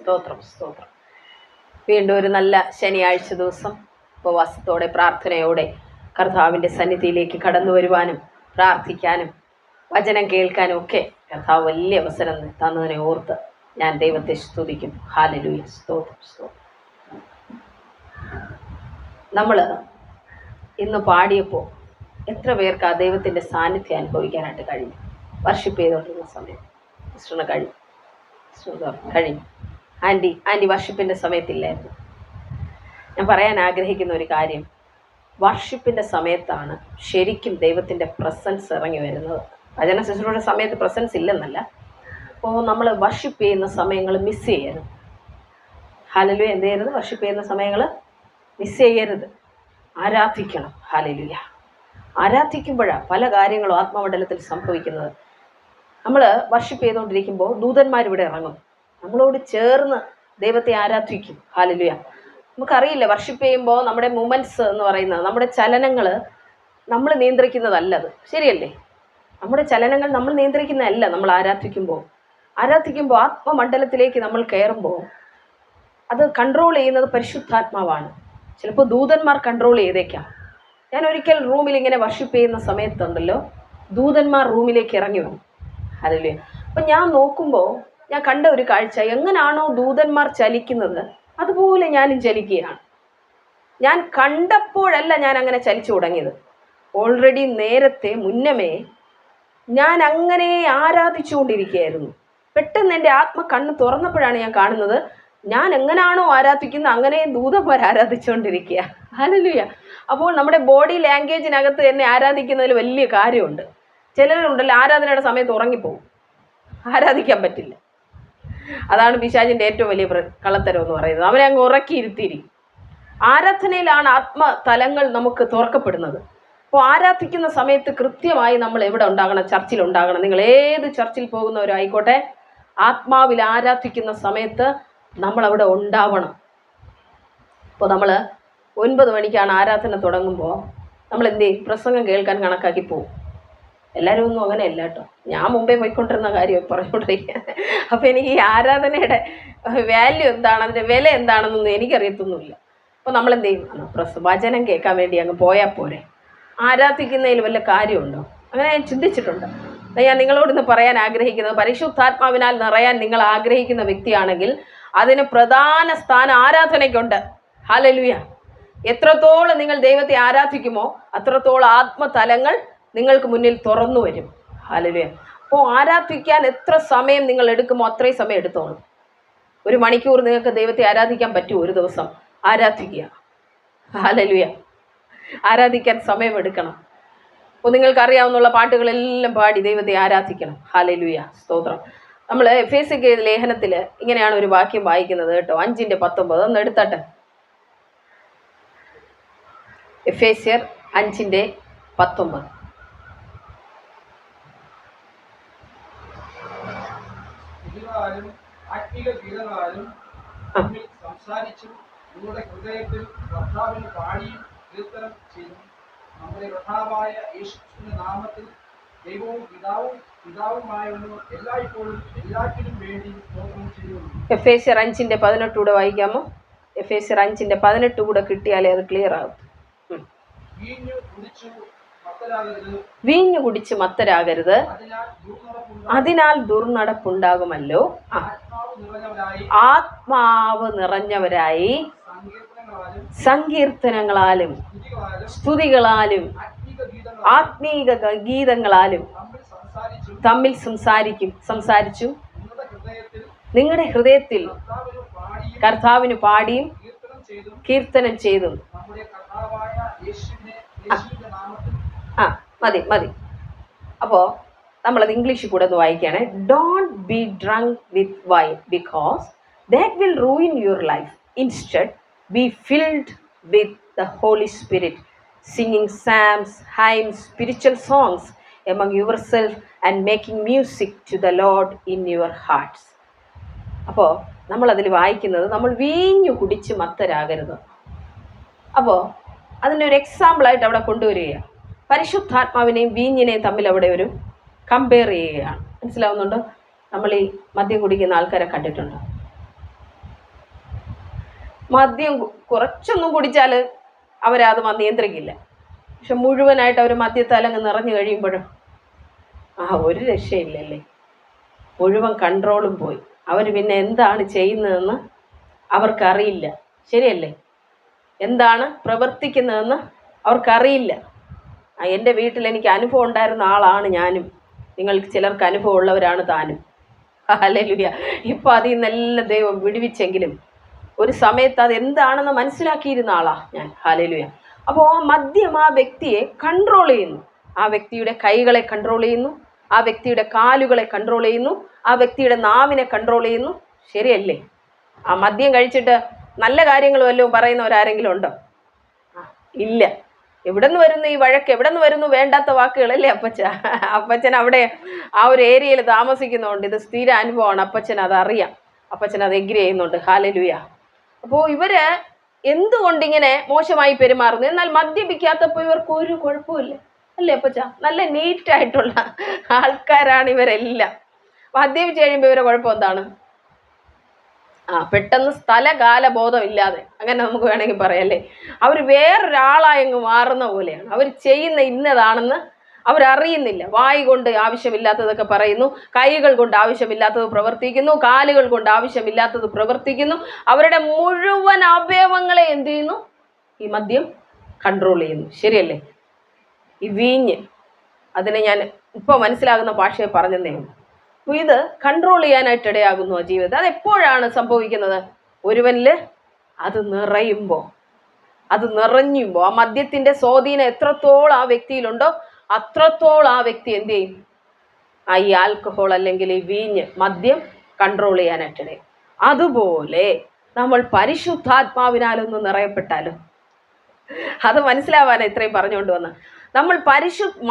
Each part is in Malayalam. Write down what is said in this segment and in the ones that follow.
സ്തോത്രം സ്തോത്രം. വീണ്ടും ഒരു നല്ല ശനിയാഴ്ച ദിവസം ഉപവാസത്തോടെ പ്രാർത്ഥനയോടെ കർത്താവിൻ്റെ സന്നിധിയിലേക്ക് കടന്നു വരുവാനും പ്രാർത്ഥിക്കാനും വചനം കേൾക്കാനും ഒക്കെ കർത്താവ് വലിയ അവസരം തന്നതിനെ ഓർത്ത് ഞാൻ ദൈവത്തെ സ്തുതിക്കും. ഹല്ലേലൂയ, സ്തോത്രം സ്തോത്രം. നമ്മൾ ഇന്ന് പാടിയപ്പോൾ എത്ര പേർക്ക് ആ ദൈവത്തിൻ്റെ സാന്നിധ്യം അനുഭവിക്കാനായിട്ട് കഴിഞ്ഞു? വർഷിപ്പ് ചെയ്തുകൊണ്ടിരുന്ന സമയം സിസ്റ്ററിന് കഴിഞ്ഞു. ആൻറ്റി വർഷിപ്പിൻ്റെ സമയത്തില്ലായിരുന്നു. ഞാൻ പറയാൻ ആഗ്രഹിക്കുന്ന ഒരു കാര്യം, വർഷിപ്പിൻ്റെ സമയത്താണ് ശരിക്കും ദൈവത്തിൻ്റെ പ്രസൻസ് ഇറങ്ങി വരുന്നത്. വചന ശുശ്രൂഷയുടെ സമയത്ത് പ്രസൻസ് ഇല്ലെന്നല്ല. അപ്പോൾ നമ്മൾ വർഷിപ്പ് ചെയ്യുന്ന സമയങ്ങൾ മിസ് ചെയ്യരുത്. ഹല്ലേലൂയ. എന്ത് ചെയ്യരുത്? വർഷിപ്പ് ചെയ്യുന്ന സമയങ്ങൾ മിസ് ചെയ്യരുത്. ആരാധിക്കണം. ഹല്ലേലൂയ. ആരാധിക്കുമ്പോഴാണ് പല കാര്യങ്ങളും ആത്മമണ്ഡലത്തിൽ സംഭവിക്കുന്നത്. നമ്മൾ വർഷിപ്പ് ചെയ്തുകൊണ്ടിരിക്കുമ്പോൾ ദൂതന്മാരിവിടെ ഇറങ്ങും, നമ്മളോട് ചേർന്ന് ദൈവത്തെ ആരാധിക്കും. ഹല്ലേലൂയ. നമുക്കറിയില്ല, വർഷിപ്പ് ചെയ്യുമ്പോൾ നമ്മുടെ മൂമെൻറ്റ്സ് എന്ന് പറയുന്നത്, നമ്മുടെ ചലനങ്ങൾ നമ്മൾ നിയന്ത്രിക്കുന്നതല്ലത്. ശരിയല്ലേ? നമ്മുടെ ചലനങ്ങൾ നമ്മൾ നിയന്ത്രിക്കുന്നതല്ല. നമ്മൾ ആരാധിക്കുമ്പോൾ ആത്മമണ്ഡലത്തിലേക്ക് നമ്മൾ കയറുമ്പോൾ അത് കൺട്രോൾ ചെയ്യുന്നത് പരിശുദ്ധാത്മാവാണ്. ചിലപ്പോൾ ദൂതന്മാർ കൺട്രോൾ ചെയ്തേക്കാം. ഞാൻ ഒരിക്കൽ റൂമിൽ ഇങ്ങനെ വർഷിപ്പ് ചെയ്യുന്ന സമയത്തുണ്ടല്ലോ, ദൂതന്മാർ റൂമിലേക്ക് ഇറങ്ങി വന്നു. ഹല്ലേലൂയ. അപ്പം ഞാൻ നോക്കുമ്പോൾ ഞാൻ കണ്ട ഒരു കാഴ്ച, എങ്ങനെയാണോ ദൂതന്മാർ ചലിക്കുന്നത് അതുപോലെ ഞാനും ചലിക്കുകയാണ്. ഞാൻ കണ്ടപ്പോഴല്ല ഞാൻ അങ്ങനെ ചലിച്ചു തുടങ്ങിയത്. ഓൾറെഡി നേരത്തെ മുന്നമേ ഞാൻ അങ്ങനെ ആരാധിച്ചുകൊണ്ടിരിക്കുകയായിരുന്നു. പെട്ടെന്ന് എൻ്റെ ആത്മ കണ്ണ് തുറന്നപ്പോഴാണ് ഞാൻ കാണുന്നത്, ഞാൻ എങ്ങനെയാണോ ആരാധിക്കുന്നത് അങ്ങനെ ദൂതന്മാർ ആരാധിച്ചുകൊണ്ടിരിക്കുക. ഹല്ലേലൂയ. അപ്പോൾ നമ്മുടെ ബോഡി ലാംഗ്വേജിനകത്ത് തന്നെ ആരാധിക്കുന്നതിൽ വലിയ കാര്യമുണ്ട്. ചിലരുണ്ടല്ലോ ആരാധനയുടെ സമയത്ത് ഉറങ്ങിപ്പോകും, ആരാധിക്കാൻ പറ്റില്ല. അതാണ് പിശാചിൻ്റെ ഏറ്റവും വലിയ കള്ളത്തരം എന്ന് പറയുന്നത്. അവനെ അങ്ങ് ഉറക്കിയിരുത്തിയിരിക്കും. ആരാധനയിലാണ് ആത്മതലങ്ങൾ നമുക്ക് തുറക്കപ്പെടുന്നത്. അപ്പോൾ ആരാധിക്കുന്ന സമയത്ത് കൃത്യമായി നമ്മൾ എവിടെ ഉണ്ടാകണം? ചർച്ചിൽ ഉണ്ടാകണം. നിങ്ങൾ ഏത് ചർച്ചിൽ പോകുന്നവരായിക്കോട്ടെ, ആത്മാവിൽ ആരാധിക്കുന്ന സമയത്ത് നമ്മളവിടെ ഉണ്ടാവണം. ഇപ്പോൾ നമ്മൾ 9 മണിക്കാണ് ആരാധന തുടങ്ങുമ്പോൾ നമ്മൾ എന്ത് ചെയ്യും? പ്രസംഗം കേൾക്കാൻ കണക്കാക്കി പോകും. എല്ലാവരും ഒന്നും അങ്ങനെയല്ല കേട്ടോ. ഞാൻ മുമ്പേ പോയിക്കൊണ്ടിരുന്ന കാര്യം പറഞ്ഞുകൊണ്ടിരിക്കുക. അപ്പോൾ എനിക്ക് ഈ ആരാധനയുടെ വാല്യൂ എന്താണ്, അതിൻ്റെ വില എന്താണെന്നൊന്നും എനിക്കറിയത്തൊന്നുമില്ല. അപ്പോൾ നമ്മളെന്ത് ചെയ്യും? വചനം കേൾക്കാൻ വേണ്ടി അങ്ങ് പോയാൽ പോരെ. ആരാധിക്കുന്നതിൽ വല്ല കാര്യമുണ്ടോ? അങ്ങനെ ഞാൻ ചിന്തിച്ചിട്ടുണ്ട്. ഞാൻ നിങ്ങളോടൊന്ന് പറയാൻ ആഗ്രഹിക്കുന്നത്, പരിശുദ്ധാത്മാവിനാൽ നിറയാൻ നിങ്ങൾ ആഗ്രഹിക്കുന്ന വ്യക്തിയാണെങ്കിൽ അതിന് പ്രധാന സ്ഥാനം ആരാധനയ്ക്കുണ്ട്. ഹല്ലേലൂയ. എത്രത്തോളം നിങ്ങൾ ദൈവത്തെ ആരാധിക്കുമോ അത്രത്തോളം ആത്മതലങ്ങൾ നിങ്ങൾക്ക് മുന്നിൽ തുറന്നു വരും. ഹല്ലേലൂയ. അപ്പോൾ ആരാധിക്കാൻ എത്ര സമയം നിങ്ങൾ എടുക്കുമോ അത്രയും സമയം എടുത്തോളും. 1 മണിക്കൂർ നിങ്ങൾക്ക് ദൈവത്തെ ആരാധിക്കാൻ പറ്റുമോ? ഒരു ദിവസം ആരാധിക്കുക. ഹല്ലേലൂയ. ആരാധിക്കാൻ സമയമെടുക്കണം. അപ്പോൾ നിങ്ങൾക്കറിയാവുന്ന പാട്ടുകളെല്ലാം പാടി ദൈവത്തെ ആരാധിക്കണം. ഹല്ലേലൂയ, സ്തോത്രം. നമ്മൾ എഫേസ്യ ലേഖനത്തിൽ ഇങ്ങനെയാണ് ഒരു വാക്യം വായിക്കുന്നത് കേട്ടോ, 5:19. ഒന്ന് എടുത്തട്ടെ. എഫേസ്യർ 5:19. എഫേസ്യർ 5:18 കൂടെ വായിക്കാമോ? എഫേസ്യർ 5:18 കൂടെ കിട്ടിയാലേ അത് ക്ലിയർ ആകും. വീഞ്ഞു കുടിച്ച് മത്തരാകരുത്, അതിനാൽ ദുർനടപ്പുണ്ടാകുമല്ലോ. ആത്മാവ് നിറഞ്ഞവരായി സങ്കീർത്തനങ്ങളാലും സ്തുതികളാലും ആത്മീക ഗീതങ്ങളാലും തമ്മിൽ സംസാരിച്ചു നിങ്ങളുടെ ഹൃദയത്തിൽ കർത്താവിന് പാടിയും കീർത്തനം ചെയ്തും. മതി. അപ്പോൾ നമ്മളത് ഇംഗ്ലീഷിൽ കൂടെ ഒന്ന് വായിക്കുകയാണ്. Don't be drunk with wine because that will ruin your life. Instead be filled with the Holy Spirit, singing psalms, hymns, spiritual songs among yourself and making music to the Lord in your hearts. അപ്പോൾ നമ്മളതിൽ വായിക്കുന്നത്, നമ്മൾ വീഞ്ഞു കുടിച്ച് മത്തരാകരുത്. അപ്പോൾ അതിനൊരു എക്സാമ്പിളായിട്ട് അവിടെ കൊണ്ടുവരികയാണ്. പരിശുദ്ധാത്മാവിനെയും വീഞ്ഞിനെയും തമ്മിൽ അവിടെ ഒരു കമ്പയർ ചെയ്യുകയാണ്. മനസ്സിലാവുന്നുണ്ടോ? നമ്മൾ ഈ മദ്യം കുടിക്കുന്ന ആൾക്കാരെ കണ്ടിട്ടുണ്ടോ? മദ്യം കുറച്ചൊന്നും കുടിച്ചാൽ അവരത് നിയന്ത്രിക്കില്ല. പക്ഷെ മുഴുവനായിട്ട് അവർ മദ്യത്താലങ്ങ് നിറഞ്ഞു കഴിയുമ്പോഴും ഒരു രക്ഷയില്ലല്ലേ, മുഴുവൻ കൺട്രോളും പോയി. അവർ പിന്നെ എന്താണ് ചെയ്യുന്നതെന്ന് അവർക്കറിയില്ല. ശരിയല്ലേ? എന്താണ് പ്രവർത്തിക്കുന്നതെന്ന് അവർക്കറിയില്ല. എൻ്റെ വീട്ടിൽ എനിക്ക് അനുഭവം ഉണ്ടായിരുന്ന ആളാണ് ഞാനും. നിങ്ങൾക്ക് ചിലർക്ക് അനുഭവം ഉള്ളവരാണ് താനും. ഹല്ലേലൂയ. ഇപ്പം അതിൽ നിന്നെല്ലാം ദൈവം വിടുവിച്ചെങ്കിലും ഒരു സമയത്ത് അത് എന്താണെന്ന് മനസ്സിലാക്കിയിരുന്ന ആളാണ് ഞാൻ. ഹല്ലേലൂയ. അപ്പോൾ ആ മദ്യം ആ വ്യക്തിയെ കൺട്രോൾ ചെയ്യുന്നു. ആ വ്യക്തിയുടെ കൈകളെ കൺട്രോൾ ചെയ്യുന്നു, ആ വ്യക്തിയുടെ കാലുകളെ കൺട്രോൾ ചെയ്യുന്നു, ആ വ്യക്തിയുടെ നാവിനെ കൺട്രോൾ ചെയ്യുന്നു. ശരിയല്ലേ? ആ മദ്യം കഴിച്ചിട്ട് നല്ല കാര്യങ്ങൾ വല്ലതും പറയുന്നവരാരെങ്കിലും ഉണ്ടോ? ഇല്ല. എവിടെ നിന്ന് വരുന്നു ഈ വഴക്ക്? എവിടെ നിന്ന് വരുന്നു വേണ്ടാത്ത വാക്കുകളല്ലേ അപ്പച്ചൻ അവിടെ ആ ഒരു ഏരിയയിൽ താമസിക്കുന്നതുകൊണ്ട് ഇത് സ്ഥിര അനുഭവമാണ്. അപ്പച്ചൻ അതറിയാം, അപ്പച്ചൻ അത് എഗ്രി ചെയ്യുന്നുണ്ട്. ഹല്ലേലൂയ. അപ്പോൾ ഇവര് എന്തുകൊണ്ടിങ്ങനെ മോശമായി പെരുമാറുന്നു? എന്നാൽ മദ്യപിക്കാത്തപ്പോൾ ഇവർക്ക് ഒരു കുഴപ്പമില്ല അല്ലേ അപ്പച്ച? നല്ല നീറ്റായിട്ടുള്ള ആൾക്കാരാണ് ഇവരെല്ലാം. മദ്യപിച്ച് കഴിയുമ്പോൾ ഇവരെ കുഴപ്പം എന്താണ്? പെട്ടെന്ന് സ്ഥലകാല ബോധം ഇല്ലാതെ, അങ്ങനെ നമുക്ക് വേണമെങ്കിൽ പറയാല്ലേ, അവർ വേറൊരാളായങ്ങ് മാറുന്ന പോലെയാണ്. അവർ ചെയ്യുന്ന ഇന്നതാണെന്ന് അവരറിയുന്നില്ല. വായി കൊണ്ട് ആവശ്യമില്ലാത്തതൊക്കെ പറയുന്നു, കൈകൾ കൊണ്ട് ആവശ്യമില്ലാത്തത് പ്രവർത്തിക്കുന്നു, കാലുകൾ കൊണ്ട് ആവശ്യമില്ലാത്തത് പ്രവർത്തിക്കുന്നു. അവരുടെ മുഴുവൻ അവയവങ്ങളെ എന്ത് ചെയ്യുന്നു? ഈ മദ്യം കൺട്രോൾ ചെയ്യുന്നു. ശരിയല്ലേ? ഈ വീഞ്ഞ്, അതിനെ ഞാൻ ഇപ്പോൾ മനസ്സിലാകുന്ന ഭാഷയെ പറഞ്ഞതേ ഉള്ളൂ. അപ്പോൾ ഇത് കൺട്രോൾ ചെയ്യാനായിട്ട് ഇടയാകുന്നു ആ ജീവിതത്തിൽ. അതെപ്പോഴാണ് സംഭവിക്കുന്നത്? ഒരുവനിൽ അത് നിറയുമ്പോൾ, അത് നിറഞ്ഞുമ്പോൾ, ആ മദ്യത്തിൻ്റെ സ്വാധീനം എത്രത്തോളം ആ വ്യക്തിയിലുണ്ടോ അത്രത്തോളം ആ വ്യക്തി എന്ത് ചെയ്യും? ഈ ആൽക്കഹോൾ അല്ലെങ്കിൽ ഈ വീഞ്ഞ്, മദ്യം കൺട്രോൾ ചെയ്യാനായിട്ടിടയും. അതുപോലെ നമ്മൾ പരിശുദ്ധാത്മാവിനാലൊന്ന് നിറയപ്പെട്ടാലും, അത് മനസ്സിലാവാനാണ് ഇത്രയും പറഞ്ഞുകൊണ്ട് വന്ന. നമ്മൾ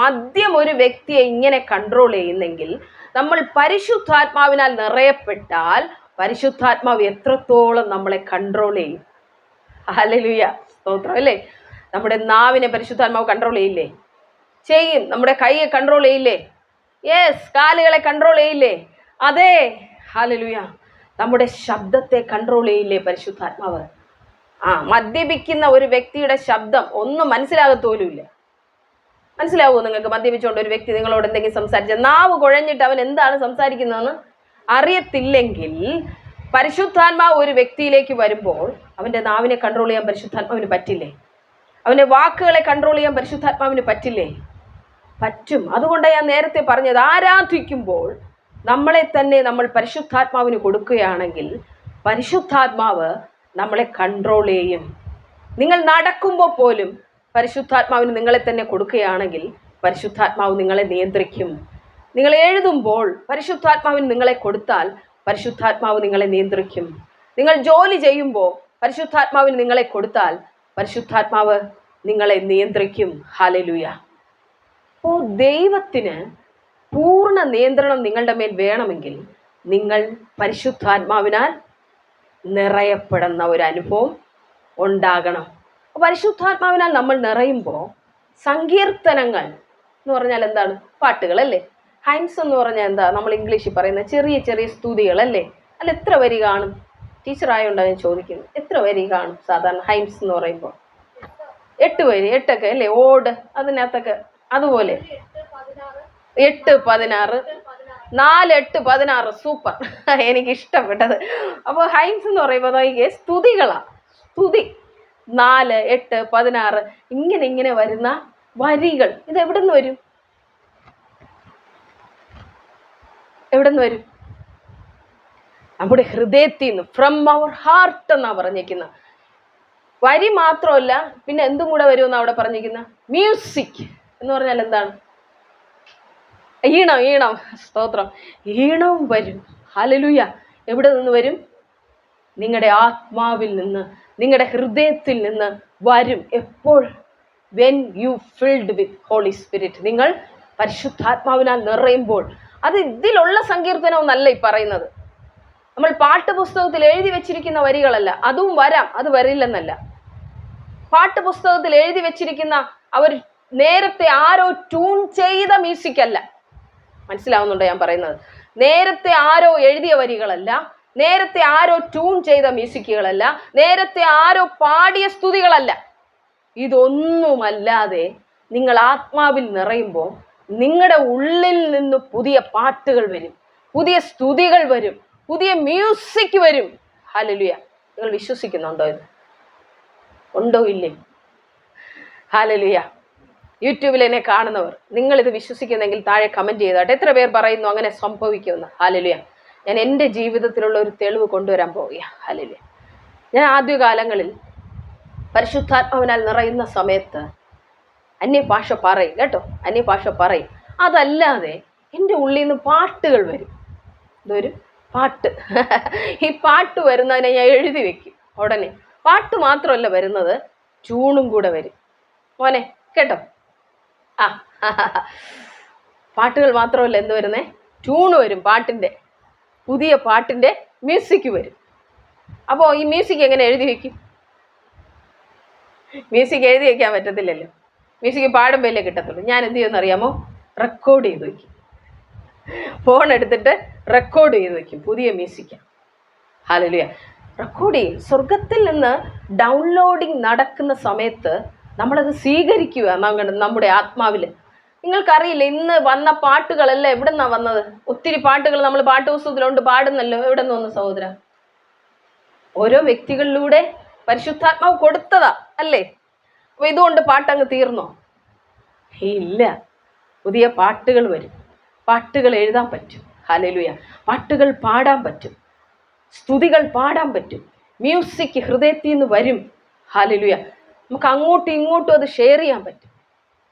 മദ്യം ഒരു വ്യക്തിയെ ഇങ്ങനെ കൺട്രോൾ ചെയ്യുന്നെങ്കിൽ, നമ്മൾ പരിശുദ്ധാത്മാവിനാൽ നിറയപ്പെട്ടാൽ പരിശുദ്ധാത്മാവ് എത്രത്തോളം നമ്മളെ കൺട്രോൾ ചെയ്യും. ഹല്ലേലൂയ, സ്തോത്രം അല്ലേ? നമ്മുടെ നാവിനെ പരിശുദ്ധാത്മാവ് കൺട്രോൾ ചെയ്യില്ലേ? ചെയ്യും. നമ്മുടെ കൈയെ കൺട്രോൾ ചെയ്യില്ലേ? യെസ്. കാലുകളെ കൺട്രോൾ ചെയ്യില്ലേ? അതെ. ഹല്ലേലൂയ. നമ്മുടെ ശബ്ദത്തെ കൺട്രോൾ ചെയ്യില്ലേ പരിശുദ്ധാത്മാവ്? മദ്യപിക്കുന്ന ഒരു വ്യക്തിയുടെ ശബ്ദം ഒന്നും മനസ്സിലാകത്തോലുമില്ല. മനസ്സിലാവുമോ നിങ്ങൾക്ക്? മദ്യപിച്ചുകൊണ്ട് ഒരു വ്യക്തി നിങ്ങളോട് എന്തെങ്കിലും സംസാരിച്ച, നാവ് കുഴഞ്ഞിട്ട് അവൻ എന്താണ് സംസാരിക്കുന്നതെന്ന് അറിയത്തില്ലെങ്കിൽ, പരിശുദ്ധാത്മാവ് ഒരു വ്യക്തിയിലേക്ക് വരുമ്പോൾ അവൻ്റെ നാവിനെ കൺട്രോൾ ചെയ്യാൻ പരിശുദ്ധാത്മാവിന് പറ്റില്ലേ? അവൻ്റെ വാക്കുകളെ കൺട്രോൾ ചെയ്യാൻ പരിശുദ്ധാത്മാവിന് പറ്റില്ലേ? പറ്റും. അതുകൊണ്ടാണ് ഞാൻ നേരത്തെ പറഞ്ഞത്, ആരാധിക്കുമ്പോൾ നമ്മളെ തന്നെ നമ്മൾ പരിശുദ്ധാത്മാവിന് കൊടുക്കുകയാണെങ്കിൽ പരിശുദ്ധാത്മാവ് നമ്മളെ കൺട്രോൾ ചെയ്യും. നിങ്ങൾ നടക്കുമ്പോൾ പോലും പരിശുദ്ധാത്മാവിന് നിങ്ങളെ തന്നെ കൊടുക്കുകയാണെങ്കിൽ പരിശുദ്ധാത്മാവ് നിങ്ങളെ നിയന്ത്രിക്കും. നിങ്ങൾ എഴുതുമ്പോൾ പരിശുദ്ധാത്മാവിന് നിങ്ങളെ കൊടുത്താൽ പരിശുദ്ധാത്മാവ് നിങ്ങളെ നിയന്ത്രിക്കും. നിങ്ങൾ ജോലി ചെയ്യുമ്പോൾ പരിശുദ്ധാത്മാവിന് നിങ്ങളെ കൊടുത്താൽ പരിശുദ്ധാത്മാവ് നിങ്ങളെ നിയന്ത്രിക്കും. ഹല്ലേലൂയ. അപ്പോൾ ദൈവത്തിന് പൂർണ്ണ നിയന്ത്രണം നിങ്ങളുടെ മേൽ വേണമെങ്കിൽ നിങ്ങൾ പരിശുദ്ധാത്മാവിനാൽ നിറയപ്പെടുന്ന ഒരു അനുഭവം ഉണ്ടാകണം. പരിശുദ്ധാത്മാവിനാൽ നമ്മൾ നിറയുമ്പോൾ സങ്കീർത്തനങ്ങൾ എന്ന് പറഞ്ഞാൽ എന്താണ്? പാട്ടുകളല്ലേ. ഹൈംസ് എന്ന് പറഞ്ഞാൽ എന്താ? നമ്മൾ ഇംഗ്ലീഷിൽ പറയുന്ന ചെറിയ ചെറിയ സ്തുതികളല്ലേ. അല്ല, എത്ര വരി കാണും? ടീച്ചറായോണ്ടാണ് ഞാൻ ചോദിക്കുന്നത്. എത്ര വരി കാണും സാധാരണ ഹൈംസ് എന്ന് പറയുമ്പോൾ? 8 വരി, 8ഒക്കെ അല്ലേ? ഓട് അതിനകത്തൊക്കെ അതുപോലെ 8, 16, 4, 8, 16. സൂപ്പർ, എനിക്ക് ഇഷ്ടപ്പെട്ടത്. അപ്പോൾ ഹൈംസ് എന്ന് പറയുമ്പോൾ നോക്കിയേ, സ്തുതികളാണ്. സ്തുതി 4, 8, 16 ഇങ്ങനെ വരുന്ന വരികൾ. ഇത് എവിടെ നിന്ന് വരും? എവിടെ നിന്ന് വരും? നമ്മുടെ ഹൃദയത്തിൽ നിന്ന്, ഫ്രം അവർ ഹാർട്ട് എന്നാ പറഞ്ഞിരിക്കുന്ന. വരി മാത്രമല്ല, പിന്നെ എന്തും കൂടെ വരുമെന്ന് അവിടെ പറഞ്ഞിരിക്കുന്ന. മ്യൂസിക് എന്ന് പറഞ്ഞാൽ എന്താണ്? ഈണം. സ്തോത്രം. ഈണവും വരും. ഹല്ലേലൂയ. എവിടെ നിന്ന് വരും? നിങ്ങളുടെ ആത്മാവിൽ നിന്ന്, നിങ്ങളുടെ ഹൃദയത്തിൽ നിന്ന് വരും. എപ്പോൾ? When you filled with Holy Spirit. നിങ്ങൾ പരിശുദ്ധാത്മാവിനാൽ നിറയുമ്പോൾ. അത് ഇതിലുള്ള സങ്കീർത്തനമൊന്നല്ല ഈ പറയുന്നത്. നമ്മൾ പാട്ടുപുസ്തകത്തിൽ എഴുതി വെച്ചിരിക്കുന്ന വരികളല്ല. അതും വരാം, അത് വരില്ലെന്നല്ല. പാട്ടുപുസ്തകത്തിൽ എഴുതി വെച്ചിരിക്കുന്ന അവർ നേരത്തെ ആരോ ട്യൂൺ ചെയ്ത മ്യൂസിക് അല്ല. മനസ്സിലാവുന്നുണ്ടോ ഞാൻ പറയുന്നത്? നേരത്തെ ആരോ എഴുതിയ വരികളല്ല, നേരത്തെ ആരോ ട്യൂൺ ചെയ്ത മ്യൂസിക്കുകളല്ല, നേരത്തെ ആരോ പാടിയ സ്തുതികളല്ല. ഇതൊന്നുമല്ലാതെ നിങ്ങൾ ആത്മാവിൽ നിറയുമ്പോൾ നിങ്ങളുടെ ഉള്ളിൽ നിന്ന് പുതിയ പാട്ടുകൾ വരും, പുതിയ സ്തുതികൾ വരും, പുതിയ മ്യൂസിക് വരും. ഹല്ലേലൂയ. നിങ്ങൾ വിശ്വസിക്കുന്നുണ്ടോ? ഇത് ഉണ്ടോ ഇല്ലേ? ഹല്ലേലൂയ. യൂട്യൂബിൽ എന്നെ കാണുന്നവർ നിങ്ങളിത് വിശ്വസിക്കുന്നെങ്കിൽ താഴെ കമൻറ്റ് ചെയ്താട്ടെ. എത്ര പേർ പറയുന്നു അങ്ങനെ സംഭവിക്കുമെന്ന്? ഹല്ലേലൂയ. ഞാൻ എൻ്റെ ജീവിതത്തിലുള്ള ഒരു തെളിവ് കൊണ്ടുവരാൻ പോവുകയാണ്. ഹല്ലേലൂയ. ഞാൻ ആദ്യകാലങ്ങളിൽ പരിശുദ്ധാത്മാവിനാൽ നിറയുന്ന സമയത്ത് അന്യഭാഷ പറയും കേട്ടോ, അന്യഭാഷ പറയും. അതല്ലാതെ എൻ്റെ ഉള്ളിൽ നിന്ന് പാട്ടുകൾ വരും. ഇതൊരു പാട്ട്. ഈ പാട്ട് വരുന്നതിനെ ഞാൻ എഴുതി വെക്കും ഉടനെ. പാട്ട് മാത്രമല്ല വരുന്നത്, ട്യൂണും കൂടെ വരും. മോനെ കേട്ടോ. പാട്ടുകൾ മാത്രമല്ല എന്ത് വരുന്നേ, ട്യൂണ് വരും. പാട്ടിൻ്റെ പുതിയ പാട്ടിൻ്റെ മ്യൂസിക് വരും. അപ്പോൾ ഈ മ്യൂസിക് എങ്ങനെ എഴുതി വയ്ക്കും? മ്യൂസിക് എഴുതി വയ്ക്കാൻ പറ്റത്തില്ലല്ലോ. മ്യൂസിക് പാടുമ്പോഴല്ലേ കിട്ടത്തുള്ളൂ. ഞാൻ എന്ത് ചെയ്യുമെന്ന് അറിയാമോ? റെക്കോർഡ് ചെയ്ത് വയ്ക്കും. ഫോൺ എടുത്തിട്ട് റെക്കോർഡ് ചെയ്ത് വയ്ക്കും. പുതിയ മ്യൂസിക്കാണ്. ഹല്ലേലൂയ. റെക്കോർഡ് ചെയ്യും. സ്വർഗത്തിൽ നിന്ന് ഡൗൺലോഡിങ് നടക്കുന്ന സമയത്ത് നമ്മളത് സ്വീകരിക്കുക നമ്മുടെ ആത്മാവിൽ. നിങ്ങൾക്കറിയില്ല, ഇന്ന് വന്ന പാട്ടുകളെല്ലാം എവിടെ നിന്നാണ് വന്നത്? ഒത്തിരി പാട്ടുകൾ നമ്മൾ പാട്ടുപുസ്തകത്തിലുണ്ട്, പാടുന്നല്ലോ. എവിടെ നിന്ന് വന്നു സഹോദര? ഓരോ വ്യക്തികളിലൂടെ പരിശുദ്ധാത്മാവ് കൊടുത്തതാ അല്ലേ? അപ്പോൾ ഇതുകൊണ്ട് പാട്ടങ്ങ് തീർന്നോ? ഇല്ല. പുതിയ പാട്ടുകൾ വരും. പാട്ടുകൾ എഴുതാൻ പറ്റും. ഹല്ലേലൂയ. പാട്ടുകൾ പാടാൻ പറ്റും. സ്തുതികൾ പാടാൻ പറ്റും. മ്യൂസിക് ഹൃദയത്തിൽ നിന്ന് വരും. ഹല്ലേലൂയ. നമുക്ക് അങ്ങോട്ടും ഇങ്ങോട്ടും അത് ഷെയർ ചെയ്യാൻ പറ്റും.